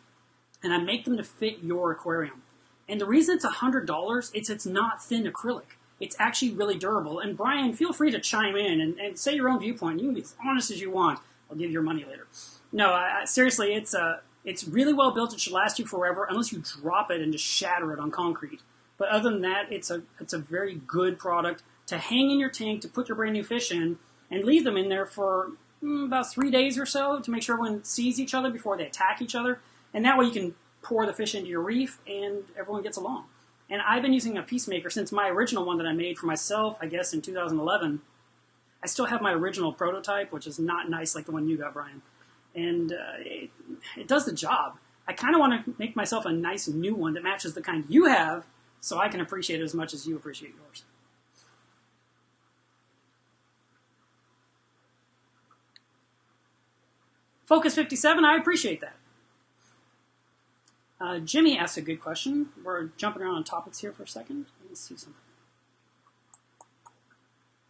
and I make them to fit your aquarium. And the reason it's $100, it's not thin acrylic. It's actually really durable. And Brian, feel free to chime in and say your own viewpoint. You can be as honest as you want. I'll give you your money later. No, seriously, it's really well built. It should last you forever, unless you drop it and just shatter it on concrete. But other than that, it's a very good product to hang in your tank, to put your brand new fish in, and leave them in there for about 3 days or so to make sure everyone sees each other before they attack each other. And that way you can pour the fish into your reef and everyone gets along. And I've been using a Peacemaker since my original one that I made for myself, I guess, in 2011. I still have my original prototype, which is not nice like the one you got, Brian. And it does the job. I kind of want to make myself a nice new one that matches the kind you have so I can appreciate it as much as you appreciate yours. Focus 57, I appreciate that. Jimmy asked a good question. We're jumping around on topics here for a second. Let me see something.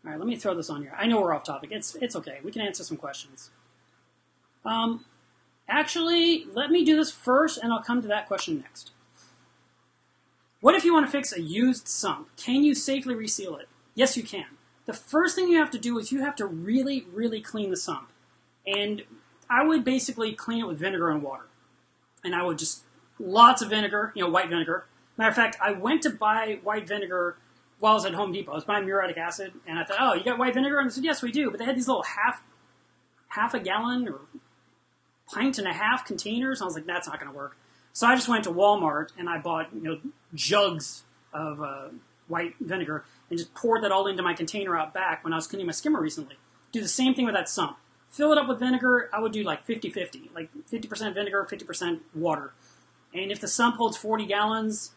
All right, let me throw this on here. I know we're off topic. It's okay. We can answer some questions. Actually, let me do this first, and I'll come to that question next. What if you want to fix a used sump? Can you safely reseal it? Yes, you can. The first thing you have to do is you have to really, really clean the sump. And I would basically clean it with vinegar and water. And I would just, lots of vinegar, white vinegar. Matter of fact, I went to buy white vinegar while I was at Home Depot. I was buying muriatic acid, and I thought, oh, you got white vinegar? And I said, yes, we do. But they had these little half a gallon or pint and a half containers. And I was like, that's not going to work. So I just went to Walmart and I bought, jugs of white vinegar and just poured that all into my container out back when I was cleaning my skimmer recently. Do the same thing with that sump. Fill it up with vinegar. I would do like 50-50, like 50% vinegar, 50% water. And if the sump holds 40 gallons,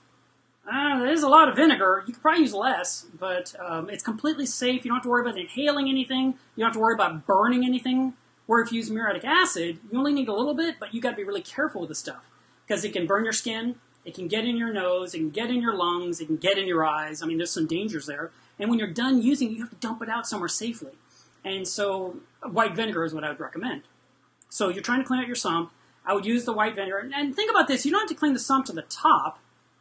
that is a lot of vinegar. You could probably use less, but it's completely safe. You don't have to worry about inhaling anything. You don't have to worry about burning anything. Where if you use muriatic acid, you only need a little bit, but you got to be really careful with the stuff because it can burn your skin. It can get in your nose. It can get in your lungs. It can get in your eyes. I mean, there's some dangers there. And when you're done using it, you have to dump it out somewhere safely. And so white vinegar is what I would recommend. So you're trying to clean out your sump. I would use the white vinegar. And think about this. You don't have to clean the sump to the top.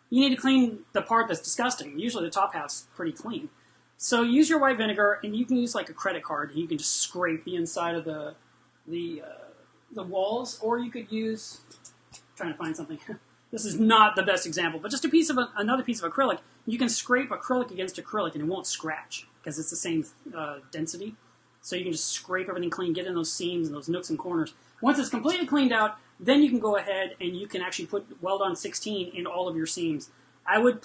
You need to clean the part that's disgusting. Usually the top half's pretty clean. So use your white vinegar, and you can use like a credit card. And you can just scrape the inside of the walls, or you could use, trying to find something. This is not the best example, but just another piece of acrylic. You can scrape acrylic against acrylic, and it won't scratch because it's the same density. So you can just scrape everything clean, get in those seams and those nooks and corners. Once it's completely cleaned out, then you can go ahead and you can actually put Weld On 16 in all of your seams. I would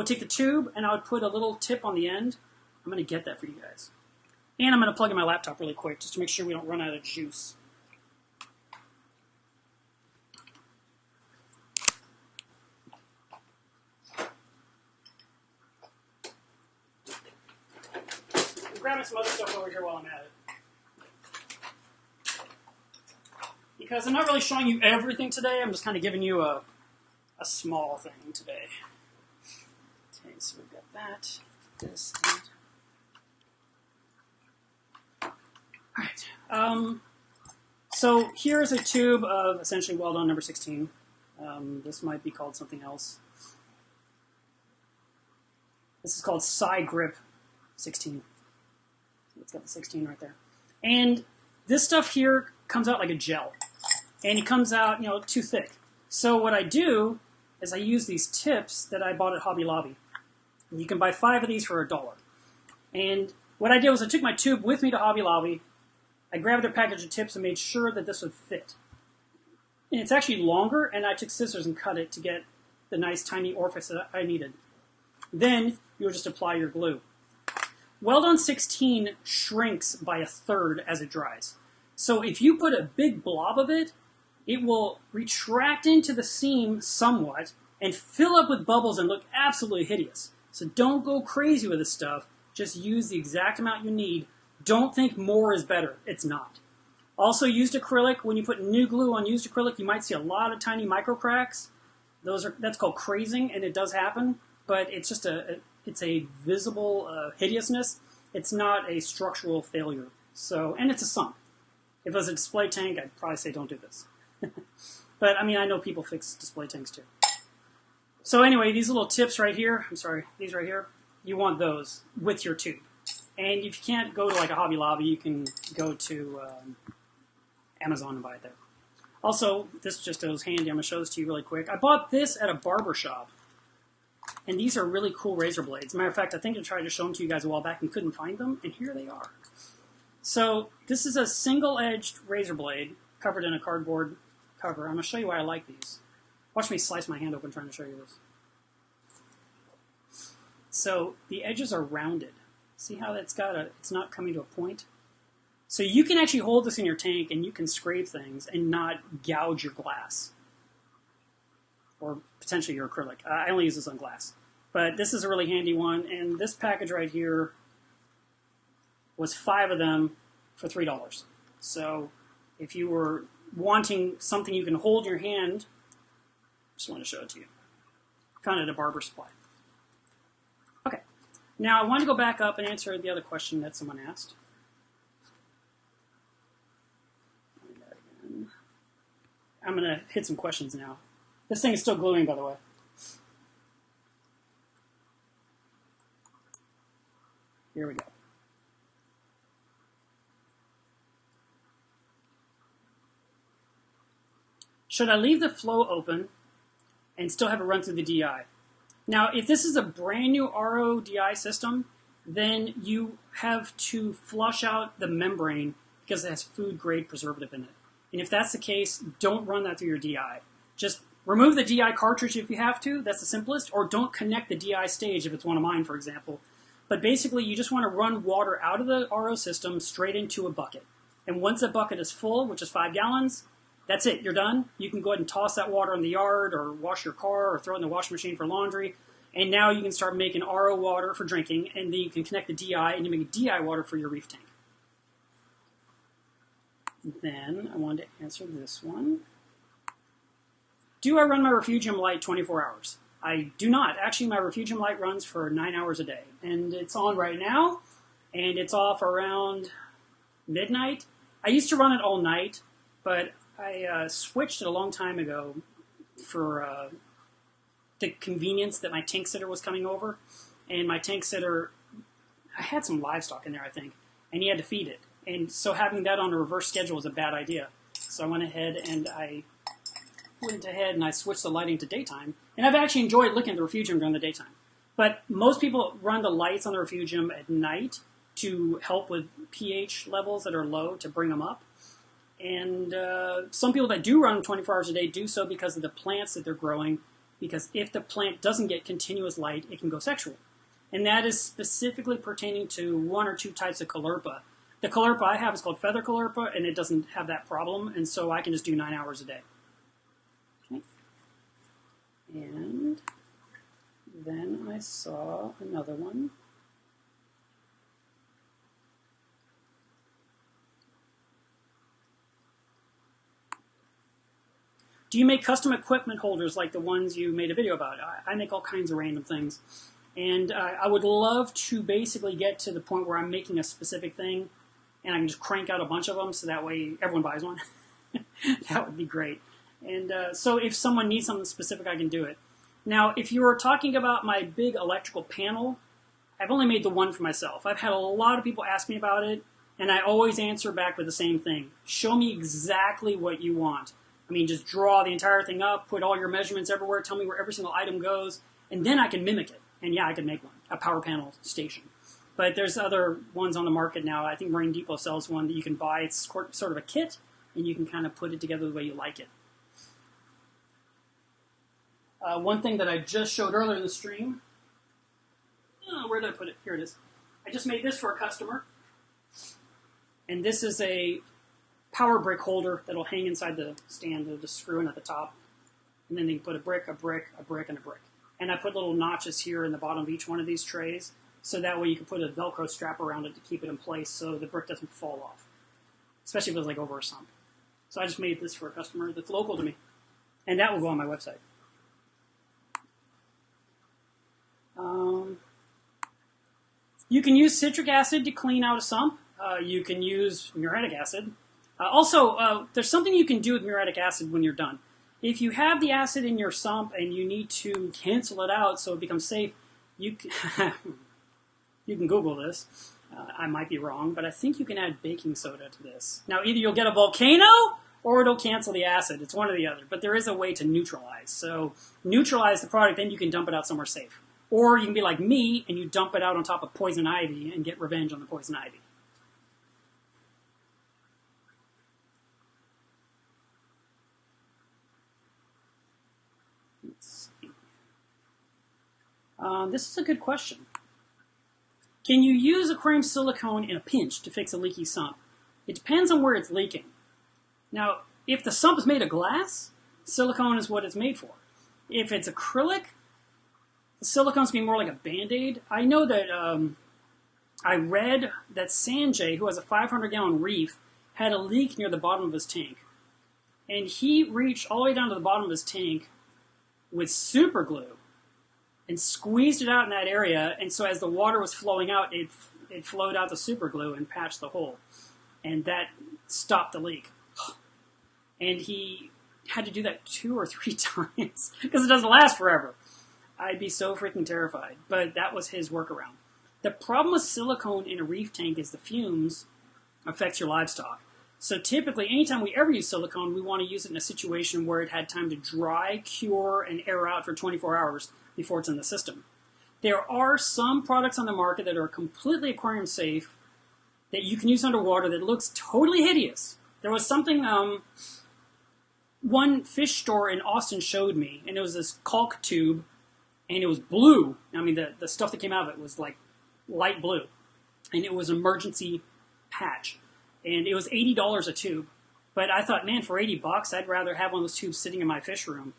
take the tube and I would put a little tip on the end. I'm going to get that for you guys. And I'm going to plug in my laptop really quick just to make sure we don't run out of juice. I'm grabbing some other stuff over here while I'm at it. Because I'm not really showing you everything today, I'm just kind of giving you a small thing today. Okay, so we've got that, this, and... Alright, so here's a tube of essentially Weld On number 16. This might be called something else. This is called Side Grip 16. It's got the 16 right there. And this stuff here comes out like a gel. And it comes out, too thick. So what I do is I use these tips that I bought at Hobby Lobby. And you can buy 5 of these for $1. And what I did was I took my tube with me to Hobby Lobby. I grabbed their package of tips and made sure that this would fit. And it's actually longer, and I took scissors and cut it to get the nice tiny orifice that I needed. Then you'll just apply your glue. Weld On 16 shrinks by 1/3 as it dries. So if you put a big blob of it, it will retract into the seam somewhat and fill up with bubbles and look absolutely hideous. So don't go crazy with this stuff. Just use the exact amount you need. Don't think more is better. It's not. Also, used acrylic. When you put new glue on used acrylic, you might see a lot of tiny micro cracks. That's called crazing, and it does happen. But it's just it's a visible hideousness. It's not a structural failure. And it's a sump. If it was a display tank, I'd probably say don't do this. But, I know people fix display tanks too. So anyway, these little tips right here, these right here, you want those with your tube. And if you can't go to like a Hobby Lobby, you can go to Amazon and buy it there. Also, this just goes handy. I'm going to show this to you really quick. I bought this at a barber shop. And these are really cool razor blades. As a matter of fact, I think I tried to show them to you guys a while back and couldn't find them. And here they are. So this is a single-edged razor blade covered in a cardboard cover. I'm going to show you why I like these. Watch me slice my hand open trying to show you this. So the edges are rounded. See how it's not coming to a point? So you can actually hold this in your tank and you can scrape things and not gouge your glass. Or potentially your acrylic. I only use this on glass. But this is a really handy one. And this package right here was 5 of them for $3. So if you were wanting something you can hold in your hand, just want to show it to you. Found it at a barber supply. Okay. Now I want to go back up and answer the other question that someone asked. I'm going to hit some questions now. This thing is still gluing, by the way. Here we go. Should I leave the flow open and still have it run through the DI? Now, if this is a brand new RO DI system, then you have to flush out the membrane because it has food-grade preservative in it. And if that's the case, don't run that through your DI. Just remove the DI cartridge if you have to. That's the simplest. Or don't connect the DI stage if it's one of mine, for example. But basically, you just want to run water out of the RO system straight into a bucket. And once the bucket is full, which is 5 gallons, that's it. You're done. You can go ahead and toss that water in the yard or wash your car or throw it in the washing machine for laundry. And now you can start making RO water for drinking, and then you can connect the DI, and you make DI water for your reef tank. Then I wanted to answer this one. Do I run my Refugium light 24 hours? I do not. Actually, my Refugium light runs for 9 hours a day. And it's on right now, and it's off around midnight. I used to run it all night, but I switched it a long time ago for the convenience that my tank sitter was coming over. And my tank sitter, I had some livestock in there, I think, and he had to feed it. And so having that on a reverse schedule was a bad idea. So I went ahead and I switched the lighting to daytime. And I've actually enjoyed looking at the refugium during the daytime. But most people run the lights on the refugium at night to help with pH levels that are low, to bring them up. And some people that do run 24 hours a day do so because of the plants that they're growing, because if the plant doesn't get continuous light, it can go sexual. And that is specifically pertaining to one or two types of caulerpa. The caulerpa I have is called feather caulerpa, and it doesn't have that problem, and so I can just do 9 hours a day. Okay. And then I saw another one. Do you make custom equipment holders like the ones you made a video about? I make all kinds of random things. And I would love to basically get to the point where I'm making a specific thing and I can just crank out a bunch of them so that way everyone buys one. That would be great. And so if someone needs something specific, I can do it. Now, if you were talking about my big electrical panel, I've only made the one for myself. I've had a lot of people ask me about it, and I always answer back with the same thing. Show me exactly what you want. I mean, just draw the entire thing up, put all your measurements everywhere, tell me where every single item goes, and then I can mimic it. And yeah, I can make one, a power panel station. But there's other ones on the market now. I think Marine Depot sells one that you can buy. It's sort of a kit, and you can kind of put it together the way you like it. One thing that I just showed earlier in the stream, where did I put it? Here it is. I just made this for a customer. And this is a power brick holder that'll hang inside the stand. They'll just screw in at the top. And then you can put a brick, a brick, a brick, and a brick. And I put little notches here in the bottom of each one of these trays, so that way you can put a Velcro strap around it to keep it in place so the brick doesn't fall off, especially if it's like over a sump. So I just made this for a customer that's local to me, and that will go on my website. You can use citric acid to clean out a sump. You can use muriatic acid. Also, there's something you can do with muriatic acid when you're done. If you have the acid in your sump and you need to cancel it out so it becomes safe, you can, you can Google this. I might be wrong, but I think you can add baking soda to this. Now, either you'll get a volcano or it'll cancel the acid. It's one or the other, but there is a way to neutralize. So neutralize the product, then you can dump it out somewhere safe. Or you can be like me and you dump it out on top of poison ivy and get revenge on the poison ivy. Let's see. This is a good question. Can you use aquarium silicone in a pinch to fix a leaky sump? It depends on where it's leaking. Now, if the sump is made of glass, silicone is what it's made for. If it's acrylic, the silicone's going to be more like a Band-Aid. I know that I read that Sanjay, who has a 500-gallon Reef, had a leak near the bottom of his tank. And he reached all the way down to the bottom of his tank with super glue and squeezed it out in that area. And so as the water was flowing out, it flowed out the super glue and patched the hole. And that stopped the leak. And he had to do that 2 or 3 times because it doesn't last forever. I'd be so freaking terrified. But that was his workaround. The problem with silicone in a reef tank is the fumes affects your livestock. So typically, anytime we ever use silicone, we want to use it in a situation where it had time to dry, cure, and air out for 24 hours before it's in the system. There are some products on the market that are completely aquarium safe that you can use underwater that looks totally hideous. There was something one fish store in Austin showed me, and it was this caulk tube, and it was blue. I mean, the stuff that came out of it was like light blue, and it was an emergency patch. And it was $80 a tube. But I thought, man, for $80, I'd rather have one of those tubes sitting in my fish room.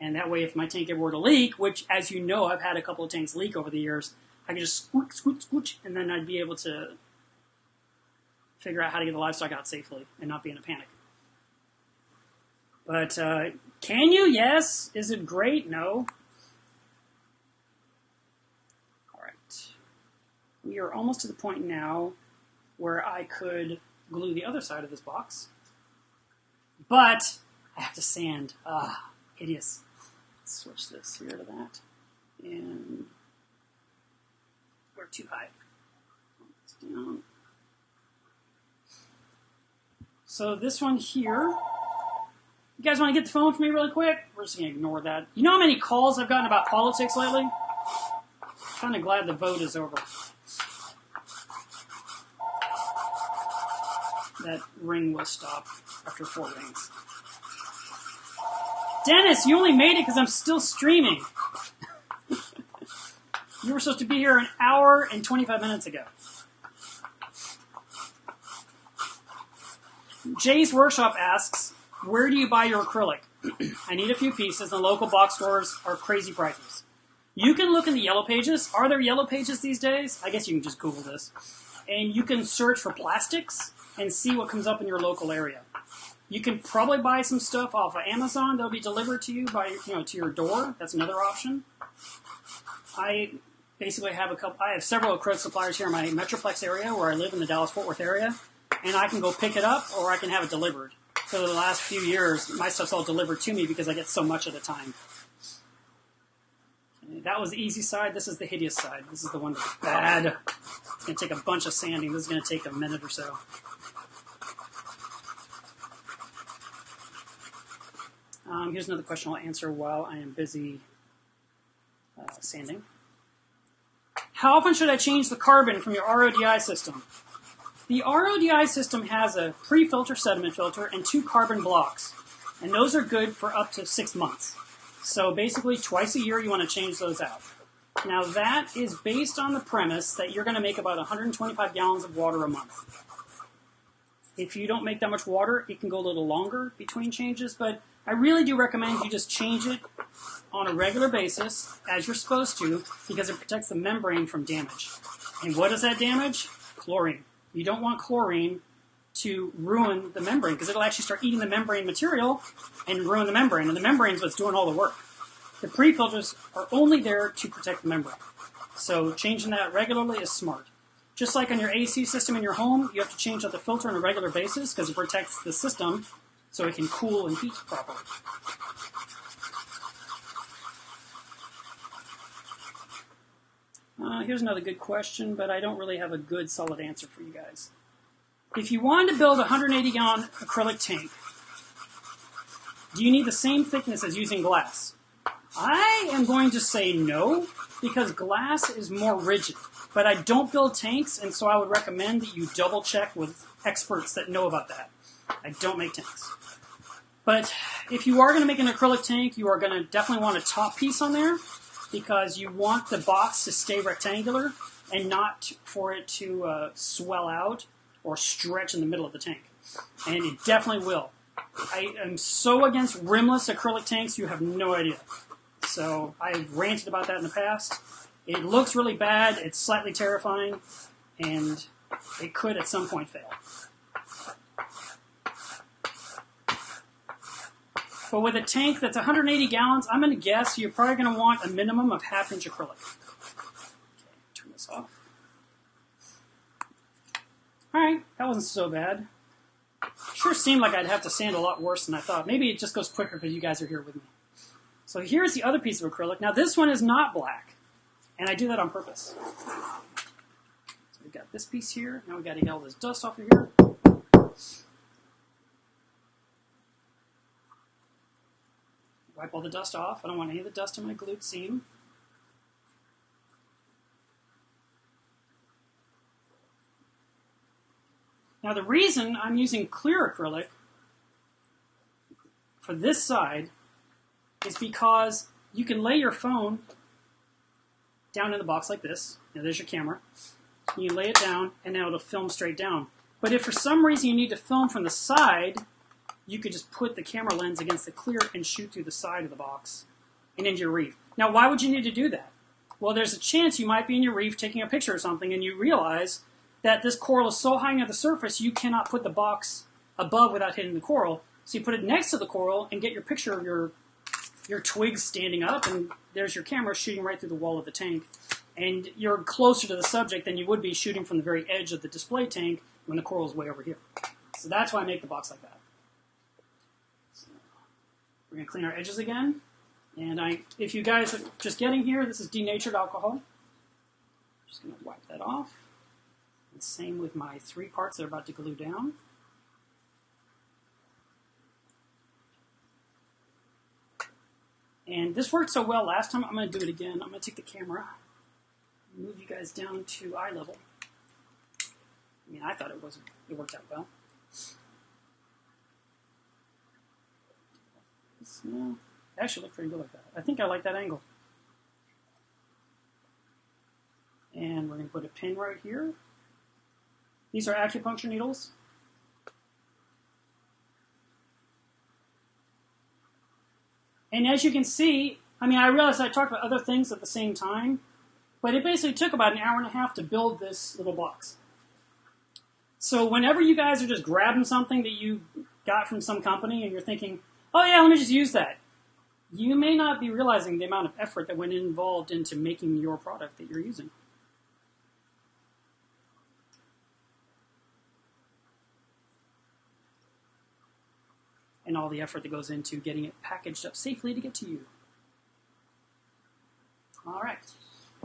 And that way, if my tank ever were to leak, which, as you know, I've had a couple of tanks leak over the years, I could just squeak, squeak, squeak, and then I'd be able to figure out how to get the livestock out safely and not be in a panic. But can you? Yes. Is it great? No. All right. We are almost to the point now where I could glue the other side of this box. But I have to sand. Hideous. Let's switch this here to that. And we're too high. Down. So this one here, you guys want to get the phone for me really quick? We're just going to ignore that. You know how many calls I've gotten about politics lately? Kind of glad the vote is over. That ring will stop after 4 rings. Dennis, you only made it because I'm still streaming. You were supposed to be here an hour and 25 minutes ago. Jay's Workshop asks, where do you buy your acrylic? I need a few pieces, and local box stores are crazy prices. You can look in the yellow pages. Are there yellow pages these days? I guess you can just Google this. And you can search for plastics and see what comes up in your local area. You can probably buy some stuff off of Amazon. They'll be delivered to you by, to your door. That's another option. I basically have I have several acrylic suppliers here in my Metroplex area where I live in the Dallas-Fort Worth area. And I can go pick it up or I can have it delivered. For the last few years, my stuff's all delivered to me because I get so much at a time. Okay, that was the easy side. This is the hideous side. This is the one that's bad. It's going to take a bunch of sanding. This is going to take a minute or so. Here's another question I'll answer while I am busy sanding. How often should I change the carbon from your RODI system? The RODI system has a pre-filter sediment filter and 2 carbon blocks, and those are good for up to 6 months. So basically twice a year you want to change those out. Now that is based on the premise that you're going to make about 125 gallons of water a month. If you don't make that much water, it can go a little longer between changes, but I really do recommend you just change it on a regular basis, as you're supposed to, because it protects the membrane from damage. And what is that damage? Chlorine. You don't want chlorine to ruin the membrane because it'll actually start eating the membrane material and ruin the membrane. And the membrane is what's doing all the work. The pre-filters are only there to protect the membrane. So changing that regularly is smart. Just like on your AC system in your home, you have to change out the filter on a regular basis because it protects the system so it can cool and heat properly. Here's another good question, but I don't really have a good solid answer for you guys. If you wanted to build a 180-gallon acrylic tank, do you need the same thickness as using glass? I am going to say no, because glass is more rigid. But I don't build tanks, and so I would recommend that you double-check with experts that know about that. I don't make tanks. But if you are going to make an acrylic tank, you are going to definitely want a top piece on there, because you want the box to stay rectangular and not for it to swell out or stretch in the middle of the tank. And it definitely will. I am so against rimless acrylic tanks, you have no idea. So I've ranted about that in the past. It looks really bad, it's slightly terrifying, and it could at some point fail. But with a tank that's 180 gallons, I'm going to guess you're probably going to want a minimum of half-inch acrylic. Okay, turn this off. Alright, that wasn't so bad. Sure seemed like I'd have to sand a lot worse than I thought. Maybe it just goes quicker because you guys are here with me. So here's the other piece of acrylic. Now this one is not black, and I do that on purpose. So we've got this piece here. Now we've got to get all this dust off of here. Wipe all the dust off. I don't want any of the dust in my glued seam. Now the reason I'm using clear acrylic for this side is because you can lay your phone down in the box like this. Now there's your camera. You lay it down and now it'll film straight down. But if for some reason you need to film from the side, you could just put the camera lens against the clear and shoot through the side of the box and into your reef. Now, why would you need to do that? Well, there's a chance you might be in your reef taking a picture of something and you realize that this coral is so high near the surface you cannot put the box above without hitting the coral. So you put it next to the coral and get your picture of your twigs standing up, and there's your camera shooting right through the wall of the tank. And you're closer to the subject than you would be shooting from the very edge of the display tank when the coral is way over here. So that's why I make the box like that. We're going to clean our edges again. And if you guys are just getting here, this is denatured alcohol. Just going to wipe that off. And same with my 3 parts that are about to glue down. And this worked so well last time, I'm going to do it again. I'm going to take the camera, move you guys down to eye level. I mean, I thought it worked out well. No, it actually looked pretty good like that. I think I like that angle. And we're going to put a pin right here. These are acupuncture needles. And as you can see, I mean, I realized I talked about other things at the same time, but it basically took about an hour and a half to build this little box. So whenever you guys are just grabbing something that you got from some company and you're thinking, oh yeah, let me just use that, you may not be realizing the amount of effort that went involved into making your product that you're using. And all the effort that goes into getting it packaged up safely to get to you. All right,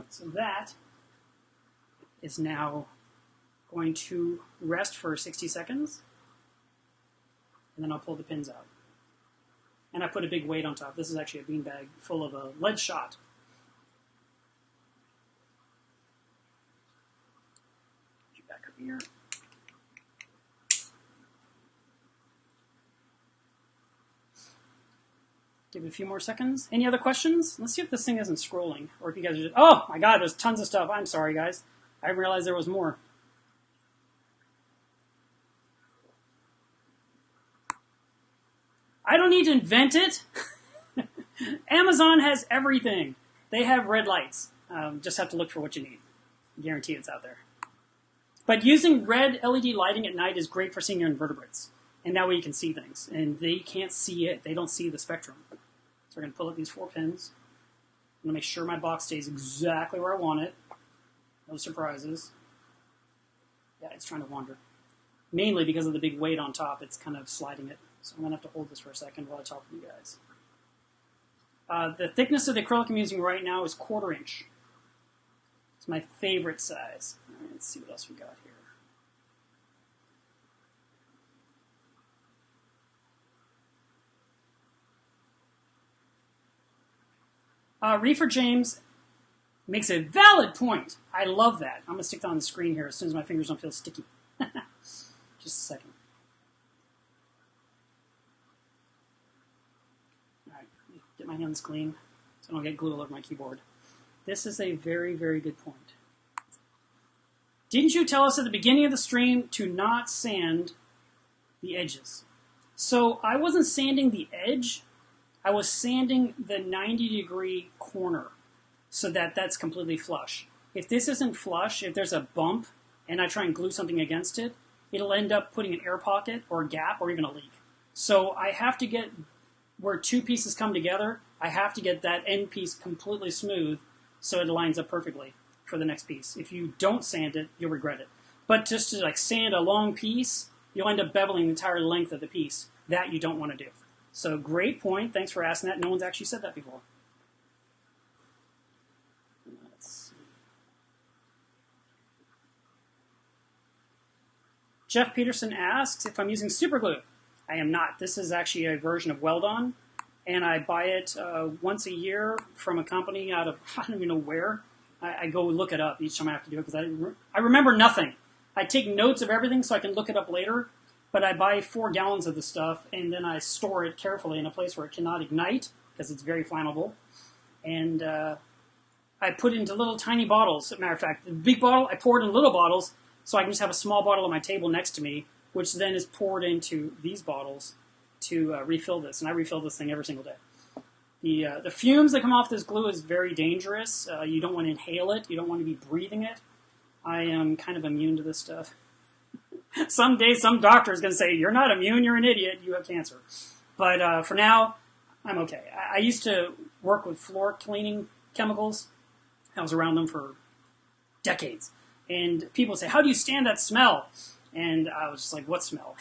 so that is now going to rest for 60 seconds, and then I'll pull the pins out. And I put a big weight on top. This is actually a beanbag full of a lead shot. Get you back up here. Give it a few more seconds. Any other questions? Let's see if this thing isn't scrolling, or if you guys are just, oh my god, there's tons of stuff. I'm sorry, guys. I didn't realize there was more. I don't need to invent it. Amazon has everything. They have red lights. Just have to look for what you need. I guarantee it's out there. But using red LED lighting at night is great for seeing your invertebrates. And that way you can see things. And they can't see it. They don't see the spectrum. So we're going to pull up these 4 pins. I'm going to make sure my box stays exactly where I want it. No surprises. Yeah, it's trying to wander. Mainly because of the big weight on top, it's kind of sliding it. So I'm going to have to hold this for a second while I talk to you guys. The thickness of the acrylic I'm using right now is 1/4 inch. It's my favorite size. All right, let's see what else we got here. Reefer James makes a valid point. I love that. I'm going to stick that on the screen here as soon as my fingers don't feel sticky. Just a second. All right, get my hands clean so I don't get glue all over my keyboard. This is a very, very good point. Didn't you tell us at the beginning of the stream to not sand the edges? So I wasn't sanding the edge. I was sanding the 90-degree corner so that that's completely flush. If this isn't flush, if there's a bump and I try and glue something against it, it'll end up putting an air pocket or a gap or even a leak. So I have to get where 2 pieces come together, I have to get that end piece completely smooth so it lines up perfectly for the next piece. If you don't sand it, you'll regret it. But just to like sand a long piece, you'll end up beveling the entire length of the piece. That you don't want to do. So great point. Thanks for asking that. No one's actually said that before. Let's see. Jeff Peterson asks if I'm using super glue. I am not. This is actually a version of Weld-On, and I buy it once a year from a company out of, I don't even know where. I go look it up each time I have to do it because I remember nothing. I take notes of everything so I can look it up later. But I buy 4 gallons of the stuff, and then I store it carefully in a place where it cannot ignite, because it's very flammable. And I put it into little tiny bottles. As a matter of fact, the big bottle, I pour it in little bottles, so I can just have a small bottle on my table next to me, which then is poured into these bottles to refill this. And I refill this thing every single day. The fumes that come off this glue is very dangerous. You don't want to inhale it. You don't want to be breathing it. I am kind of immune to this stuff. Someday some doctor is going to say, you're not immune, you're an idiot, you have cancer. But for now, I'm okay. I used to work with floor cleaning chemicals. I was around them for decades. And people say, how do you stand that smell? And I was just like, what smell?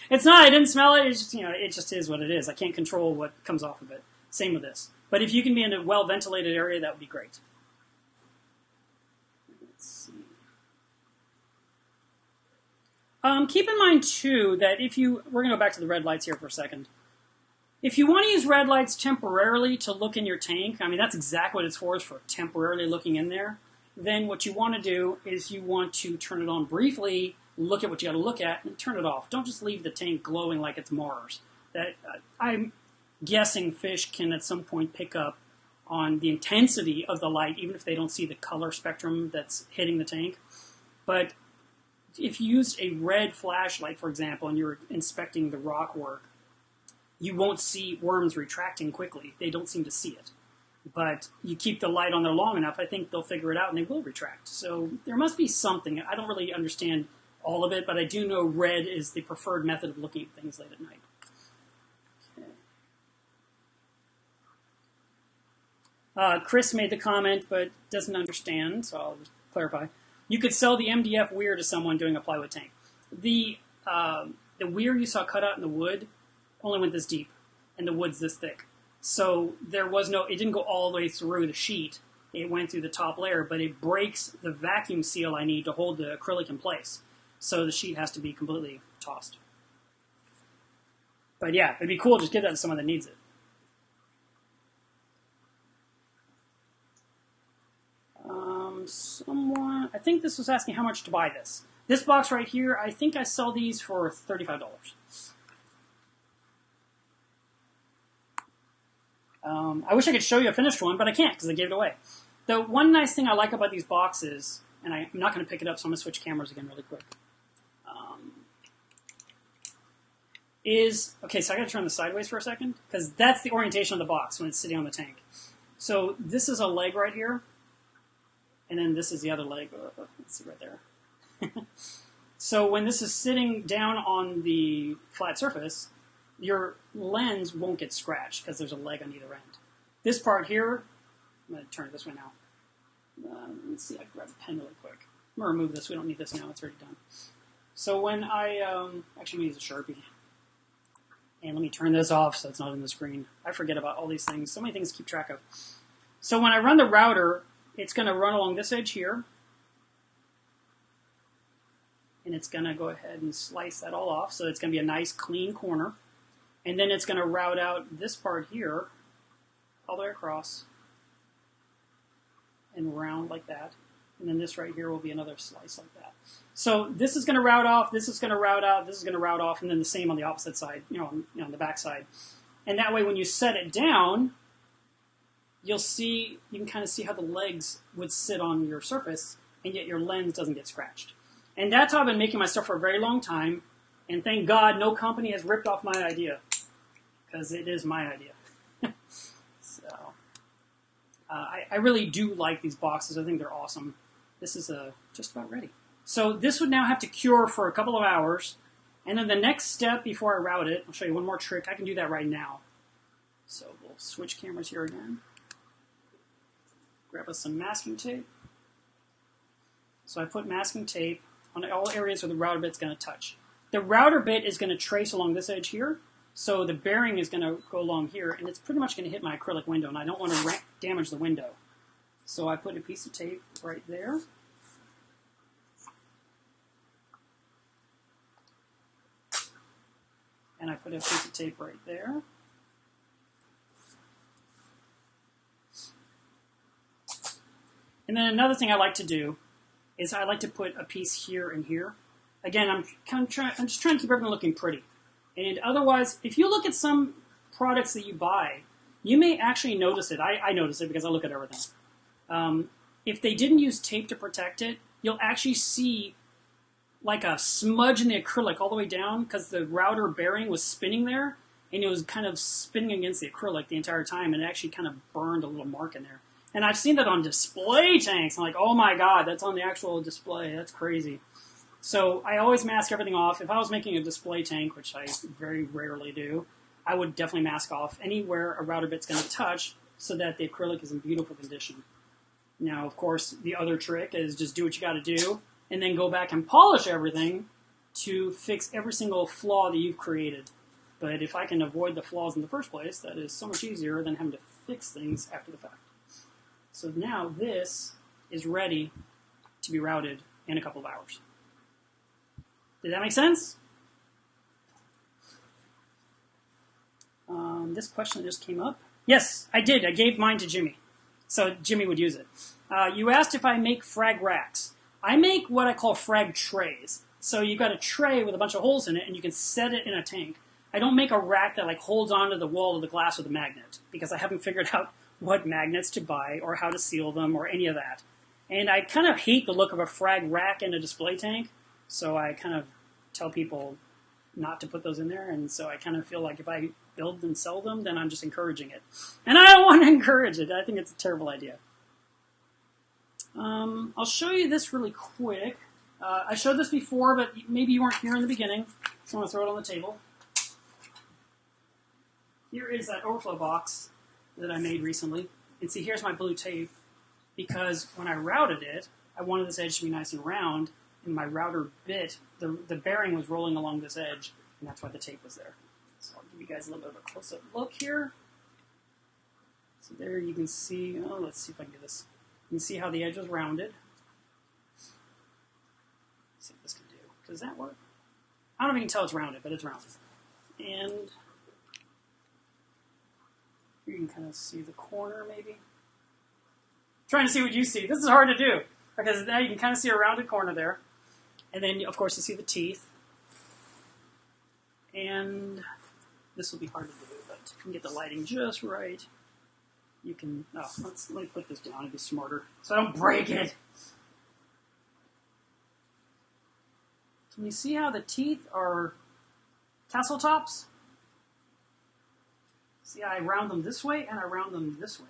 It's not, I didn't smell it, it's just, it just is what it is. I can't control what comes off of it. Same with this. But if you can be in a well-ventilated area, that would be great. Let's see. Keep in mind, too, that we're going to go back to the red lights here for a second. If you want to use red lights temporarily to look in your tank, I mean, that's exactly what it's for temporarily looking in there. Then what you want to do is you want to turn it on briefly, look at what you got to look at, and turn it off. Don't just leave the tank glowing like it's Mars. I'm guessing fish can at some point pick up on the intensity of the light, even if they don't see the color spectrum that's hitting the tank. But if you used a red flashlight, for example, and you're inspecting the rock work, you won't see worms retracting quickly. They don't seem to see it. But you keep the light on there long enough, I think they'll figure it out and they will retract. So there must be something. I don't really understand all of it, but I do know red is the preferred method of looking at things late at night. Okay. Chris made the comment, but doesn't understand, so I'll just clarify. You could sell the MDF weir to someone doing a plywood tank. The weir you saw cut out in the wood only went this deep, and the wood's this thick. So it didn't go all the way through the sheet. It went through the top layer, but it breaks the vacuum seal I need to hold the acrylic in place. So the sheet has to be completely tossed. But yeah, it'd be cool to just give that to someone that needs it. Someone, I think this was asking how much to buy this. This box right here, I think I sell these for $35. I wish I could show you a finished one, but I can't because I gave it away. The one nice thing I like about these boxes, and I'm not going to pick it up, so I'm going to switch cameras again really quick, okay, so I got to turn this sideways for a second, because that's the orientation of the box when it's sitting on the tank. So this is a leg right here, and then this is the other leg. Let's see right there. So when this is sitting down on the flat surface, your lens won't get scratched because there's a leg on either end. This part here, I'm going to turn it this way now. Let's see, I can grab a pen really quick. I'm going to remove this. We don't need this now. It's already done. So when I, actually I'm going to use a Sharpie. And let me turn this off so it's not in the screen. I forget about all these things. So many things to keep track of. So when I run the router, it's going to run along this edge here. And it's going to go ahead and slice that all off. So it's going to be a nice clean corner. And then it's going to route out this part here all the way across and round like that. And then this right here will be another slice like that. So this is going to route off, this is going to route out, this is going to route off, and then the same on the opposite side, on the back side. And that way when you set it down, you can kind of see how the legs would sit on your surface, and yet your lens doesn't get scratched. And that's how I've been making my stuff for a very long time, and thank God no company has ripped off my idea, because it is my idea. So, I really do like these boxes. I think they're awesome. This is just about ready. So this would now have to cure for a couple of hours, and then the next step before I route it, I'll show you one more trick. I can do that right now. So we'll switch cameras here again. Grab us some masking tape. So I put masking tape on all areas where the router bit's going to touch. The router bit is going to trace along this edge here, so the bearing is going to go along here, and it's pretty much going to hit my acrylic window, and I don't want to damage the window. So I put a piece of tape right there. And I put a piece of tape right there. And then another thing I like to do is I like to put a piece here and here. Again, I'm just trying to keep everything looking pretty. And otherwise, if you look at some products that you buy, you may actually notice it. I notice it because I look at everything. If they didn't use tape to protect it, you'll actually see like a smudge in the acrylic all the way down because the router bearing was spinning there, and it was kind of spinning against the acrylic the entire time, and it actually kind of burned a little mark in there. And I've seen that on display tanks. I'm like, oh my God, that's on the actual display. That's crazy. So I always mask everything off. If I was making a display tank, which I very rarely do, I would definitely mask off anywhere a router bit's going to touch so that the acrylic is in beautiful condition. Now, of course, the other trick is just do what you got to do and then go back and polish everything to fix every single flaw that you've created. But if I can avoid the flaws in the first place, that is so much easier than having to fix things after the fact. So now this is ready to be routed in a couple of hours. Did that make sense? This question just came up. Yes, I did. I gave mine to Jimmy, so Jimmy would use it. You asked if I make frag racks. I make what I call frag trays. So you've got a tray with a bunch of holes in it, and you can set it in a tank. I don't make a rack that like holds onto the wall of the glass with a magnet, because I haven't figured out what magnets to buy or how to seal them or any of that. And I kind of hate the look of a frag rack in a display tank, so I kind of tell people not to put those in there, and so I kind of feel like if I build and sell them, then I'm just encouraging it. And I don't want to encourage it. I think it's a terrible idea. I'll show you this really quick. I showed this before, but maybe you weren't here in the beginning, so I'm going to throw it on the table. Here is that Overflow box that I made recently. And see, here's my blue tape, because when I routed it, I wanted this edge to be nice and round, and my router bit, the bearing was rolling along this edge, and that's why the tape was there. So I'll give you guys a little bit of a close-up look here. So there you can see, oh, let's see if I can do this. You can see how the edge was rounded. Let's see what this can do. Does that work? I don't know if you can tell it's rounded, but it's rounded. And you can kind of see the corner, maybe. Trying to see what you see. This is hard to do, because now you can kind of see a rounded corner there. And then, of course, you see the teeth. And this will be hard to do, but if you can get the lighting just right, you can... Oh, let me put this down. It'd be smarter, so I don't break it. Can you see how the teeth are tassel tops? See, I round them this way, and I round them this way.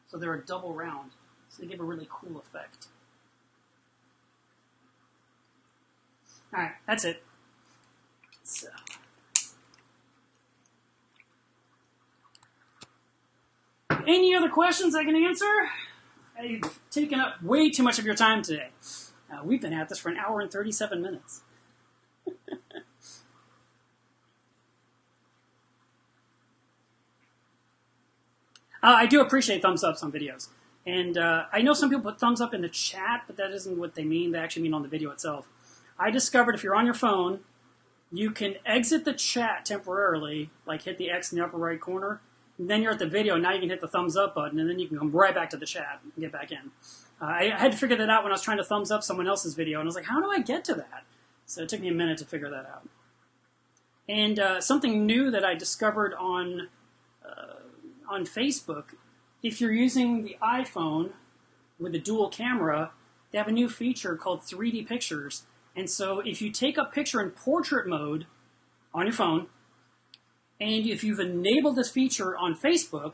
So they're a double round. So they give a really cool effect. All right, that's it. So. Any other questions I can answer? I've taken up way too much of your time today. We've been at this for 1 hour and 37 minutes. I do appreciate thumbs ups on videos. And I know some people put thumbs up in the chat, but that isn't what they mean. They actually mean on the video itself. I discovered if you're on your phone, you can exit the chat temporarily, like hit the X in the upper right corner, and then you're at the video, now you can hit the thumbs up button, and then you can come right back to the chat and get back in. I had to figure that out when I was trying to thumbs up someone else's video, and I was like, how do I get to that? So it took me a minute to figure that out. And something new that I discovered on Facebook, if you're using the iPhone with a dual camera, they have a new feature called 3D Pictures. And so if you take a picture in portrait mode on your phone, and if you've enabled this feature on Facebook,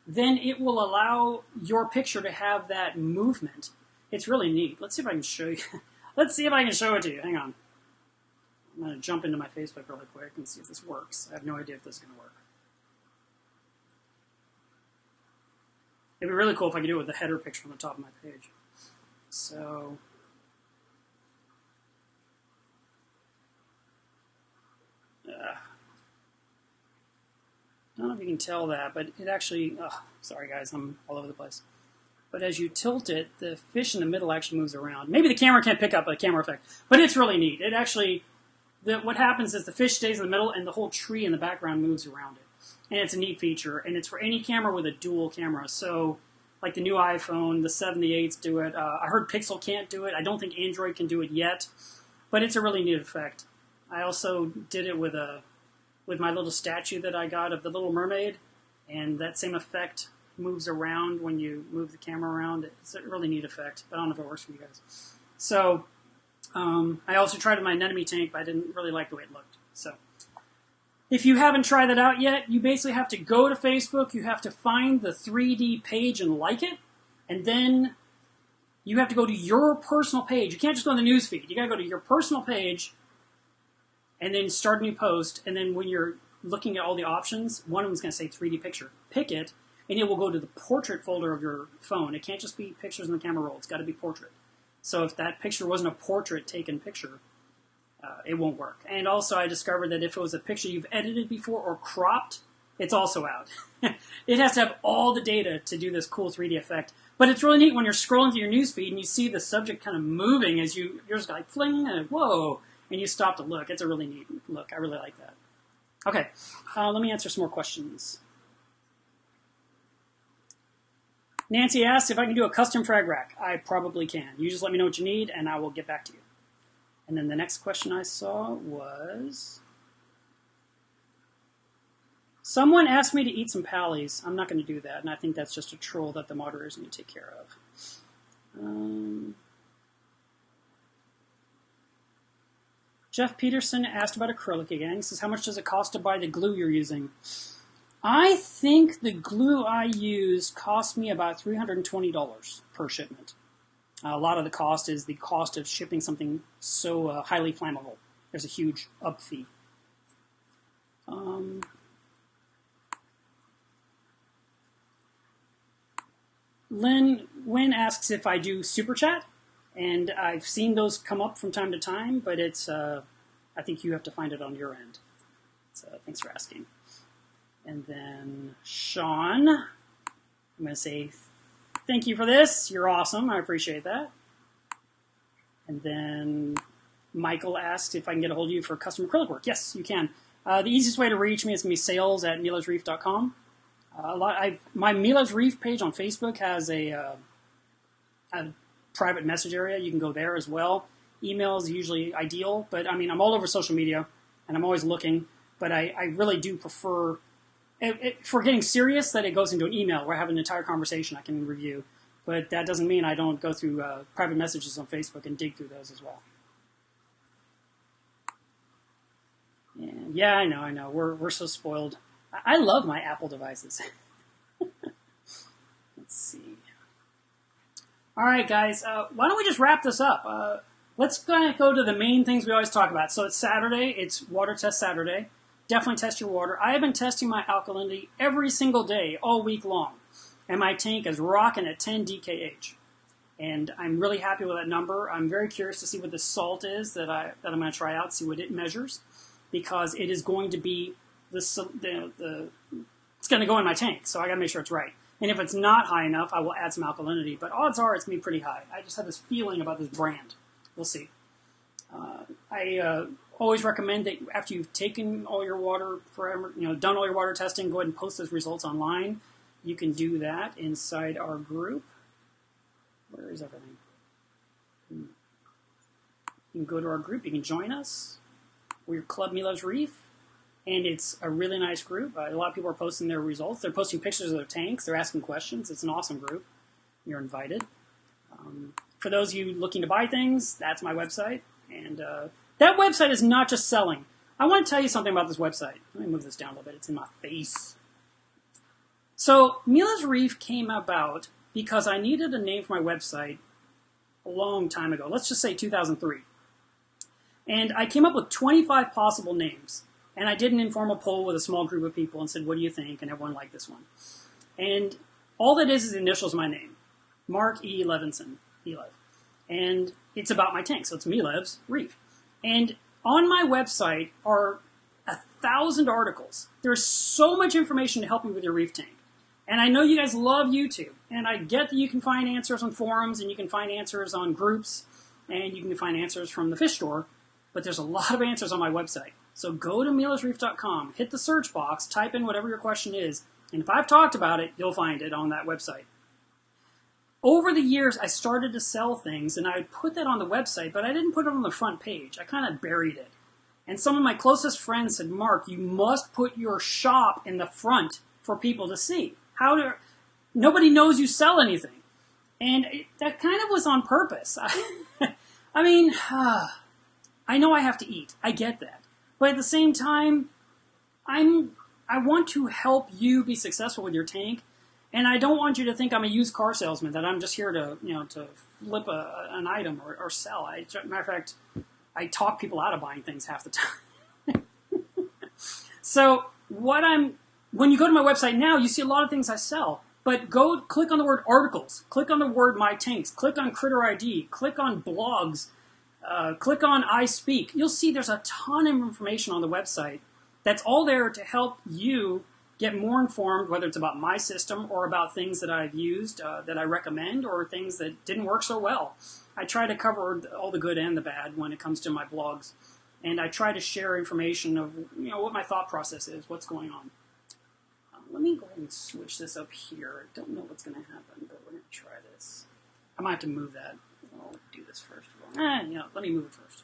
then it will allow your picture to have that movement. It's really neat. Let's see if I can show you. Let's see if I can show it to you. Hang on. I'm going to jump into my Facebook really quick and see if this works. I have no idea if this is going to work. It'd be really cool if I could do it with the header picture on the top of my page. So, I don't know if you can tell that, but it actually, sorry guys, I'm all over the place. But as you tilt it, the fish in the middle actually moves around. Maybe the camera can't pick up a camera effect, but it's really neat. It actually, what happens is the fish stays in the middle and the whole tree in the background moves around it. And it's a neat feature, and it's for any camera with a dual camera. So, like the new iPhone, the 7, the 8s do it. I heard Pixel can't do it. I don't think Android can do it yet, but it's a really neat effect. I also did it with my little statue that I got of the Little Mermaid, and that same effect moves around when you move the camera around. It's a really neat effect, but I don't know if it works for you guys. So, I also tried it in my anemone tank, but I didn't really like the way it looked. So, if you haven't tried that out yet, you basically have to go to Facebook, you have to find the 3D page and like it, and then you have to go to your personal page. You can't just go on the news feed. You got to go to your personal page and then start a new post, and then when you're looking at all the options, one of them is going to say 3D picture. Pick it, and it will go to the portrait folder of your phone. It can't just be pictures in the camera roll. It's got to be portrait. So if that picture wasn't a portrait taken picture, it won't work. And also I discovered that if it was a picture you've edited before or cropped, it's also out. It has to have all the data to do this cool 3D effect. But it's really neat when you're scrolling through your newsfeed and you see the subject kind of moving as you're just like fling and whoa, and you stop to look. It's a really neat look. I really like that. Okay, let me answer some more questions. Nancy asked if I can do a custom frag rack. I probably can. You just let me know what you need and I will get back to you. And then the next question I saw was, someone asked me to eat some pallies. I'm not going to do that, and I think that's just a troll that the moderators need to take care of. Jeff Peterson asked about acrylic again. He says, how much does it cost to buy the glue you're using? I think the glue I use cost me about $320 per shipment. A lot of the cost is the cost of shipping something so highly flammable. There's a huge up fee. Lynn Wynn asks if I do super chat, and I've seen those come up from time to time, but it's I think you have to find it on your end. So thanks for asking. And then Sean, I'm going to say thank you for this. You're awesome. I appreciate that. And then Michael asked if I can get a hold of you for custom acrylic work. Yes, you can. The easiest way to reach me is going to be sales@melevsreef.com. My Melevsreef page on Facebook has a private message area. You can go there as well. Email is usually ideal, but I mean, I'm all over social media, and I'm always looking, but I really do prefer, if we're getting serious, that it goes into an email where I have an entire conversation I can review. But that doesn't mean I don't go through private messages on Facebook and dig through those as well. And yeah, I know. We're so spoiled. I love my Apple devices. Let's see. All right, guys. Why don't we just wrap this up? Let's kind of go to the main things we always talk about. So it's Saturday. It's water test Saturday. Definitely test your water. I have been testing my alkalinity every single day, all week long. And my tank is rocking at 10 DKH. And I'm really happy with that number. I'm very curious to see what the salt is that I'm going to try out, see what it measures. Because it is going to be it's going to go in my tank, so I got to make sure it's right. And if it's not high enough, I will add some alkalinity. But odds are it's going to be pretty high. I just have this feeling about this brand. We'll see. I always recommend that after you've taken all your water, done all your water testing, go ahead and post those results online. You can do that inside our group. Where is everything? You can go to our group. You can join us. We're Club melevsreef, and it's a really nice group. A lot of people are posting their results. They're posting pictures of their tanks. They're asking questions. It's an awesome group. You're invited. For those of you looking to buy things, that's my website. And that website is not just selling. I want to tell you something about this website. Let me move this down a little bit. It's in my face. So melevsreef came about because I needed a name for my website a long time ago. Let's just say 2003. And I came up with 25 possible names. And I did an informal poll with a small group of people and said, what do you think? And everyone liked this one. And all that is the initials of my name. Mark E. Levinson. Elev. And it's about my tank. So it's melevsreef. And on my website are 1,000 articles. There's so much information to help you with your reef tank. And I know you guys love YouTube. And I get that you can find answers on forums and you can find answers on groups and you can find answers from the fish store. But there's a lot of answers on my website. So go to melevsreef.com, hit the search box, type in whatever your question is, and if I've talked about it, you'll find it on that website. Over the years, I started to sell things, and I put that on the website, but I didn't put it on the front page. I kind of buried it. And some of my closest friends said, Mark, you must put your shop in the front for people to see. Nobody knows you sell anything. And that kind of was on purpose. I mean, I know I have to eat. I get that. But at the same time, I want to help you be successful with your tank, and I don't want you to think I'm a used car salesman, that I'm just here to, to flip an item or sell. Matter of fact, I talk people out of buying things half the time. So when you go to my website now, you see a lot of things I sell, but go click on the word articles, click on the word my tanks, click on Critter ID, click on blogs. Click on I Speak. You'll see there's a ton of information on the website that's all there to help you get more informed, whether it's about my system or about things that I've used that I recommend or things that didn't work so well. I try to cover all the good and the bad when it comes to my blogs. And I try to share information of what my thought process is, what's going on. Let me go ahead and switch this up here. I don't know what's going to happen, but we're going to try this. I might have to move that. I'll do this first. Let me move it first.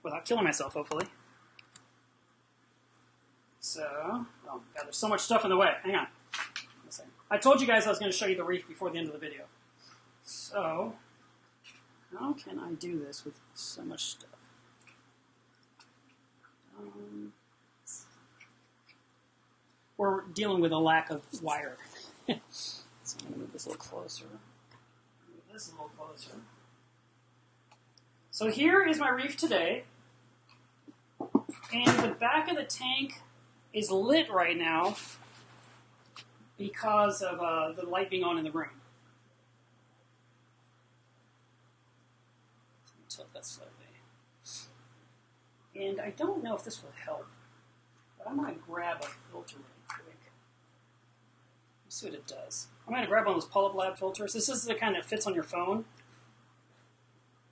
Without killing myself, hopefully. So, oh God, there's so much stuff in the way. Hang on. I told you guys I was going to show you the reef before the end of the video. So, how can I do this with so much stuff? We're dealing with a lack of wire. So I'm going to move this a little closer. Move this a little closer. So here is my reef today. And the back of the tank is lit right now because of the light being on in the room. Let me tilt that slightly. And I don't know if this will help, but I'm going to grab a filter really quick. Let's see what it does. I'm going to grab one of those Pull-Up Lab filters. This is the kind that fits on your phone.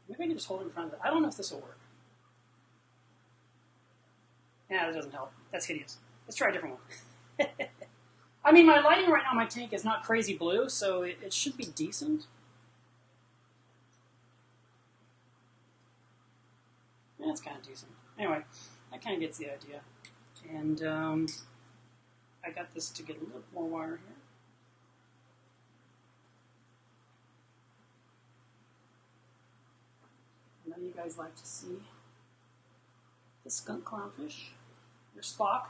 Maybe I can just hold it in front of it. I don't know if this will work. Yeah, that doesn't help. That's hideous. Let's try a different one. I mean, my lighting right now in my tank is not crazy blue, so it should be decent. Yeah, it's kind of decent. Anyway, that kind of gets the idea. And I got this to get a little more wire here. I know you guys like to see the skunk clownfish. Your Spock.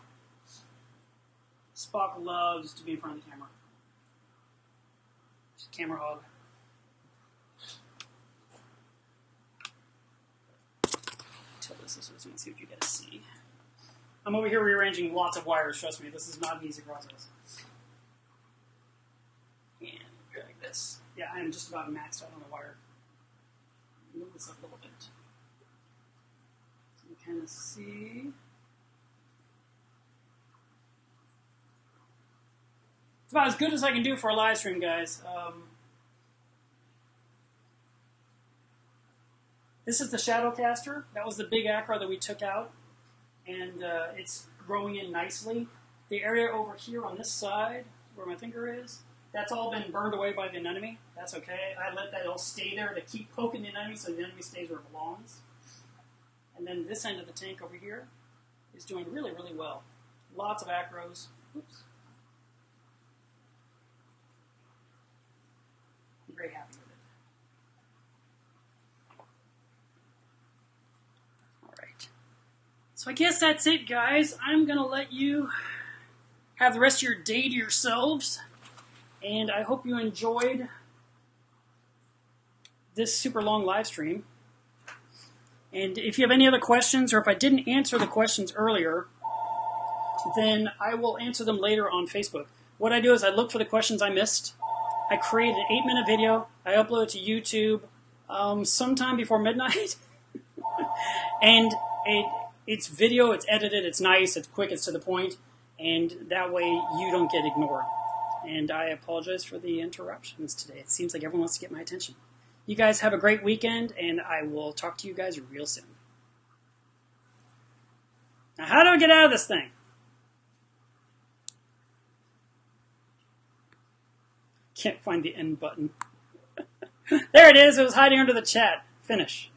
Spock loves to be in front of the camera. She's a camera hog. Tilt this way so you can see what you guys see. I'm over here rearranging lots of wires, trust me, this is not an easy process. And like this. Yeah, I am just about maxed out on the wire. Move this up a little bit. So you kind of see. It's about as good as I can do for a live stream, guys. This is the Shadowcaster. That was the big acro that we took out. And it's growing in nicely. The area over here on this side, where my finger is, that's all been burned away by the anemone. That's okay. I let that all stay there to keep poking the anemone so the anemone stays where it belongs. And then this end of the tank over here is doing really, really well. Lots of acros. Oops. I'm very happy with it. All right. So I guess that's it, guys. I'm going to let you have the rest of your day to yourselves. And I hope you enjoyed this super long live stream. And if you have any other questions, or if I didn't answer the questions earlier, then I will answer them later on Facebook. What I do is I look for the questions I missed. I create an 8-minute video. I upload it to YouTube sometime before midnight. And it's video, it's edited, it's nice, it's quick, it's to the point. And that way you don't get ignored. And I apologize for the interruptions today. It seems like everyone wants to get my attention. You guys have a great weekend, and I will talk to you guys real soon. Now, how do I get out of this thing? Can't find the end button. There it is. It was hiding under the chat. Finish.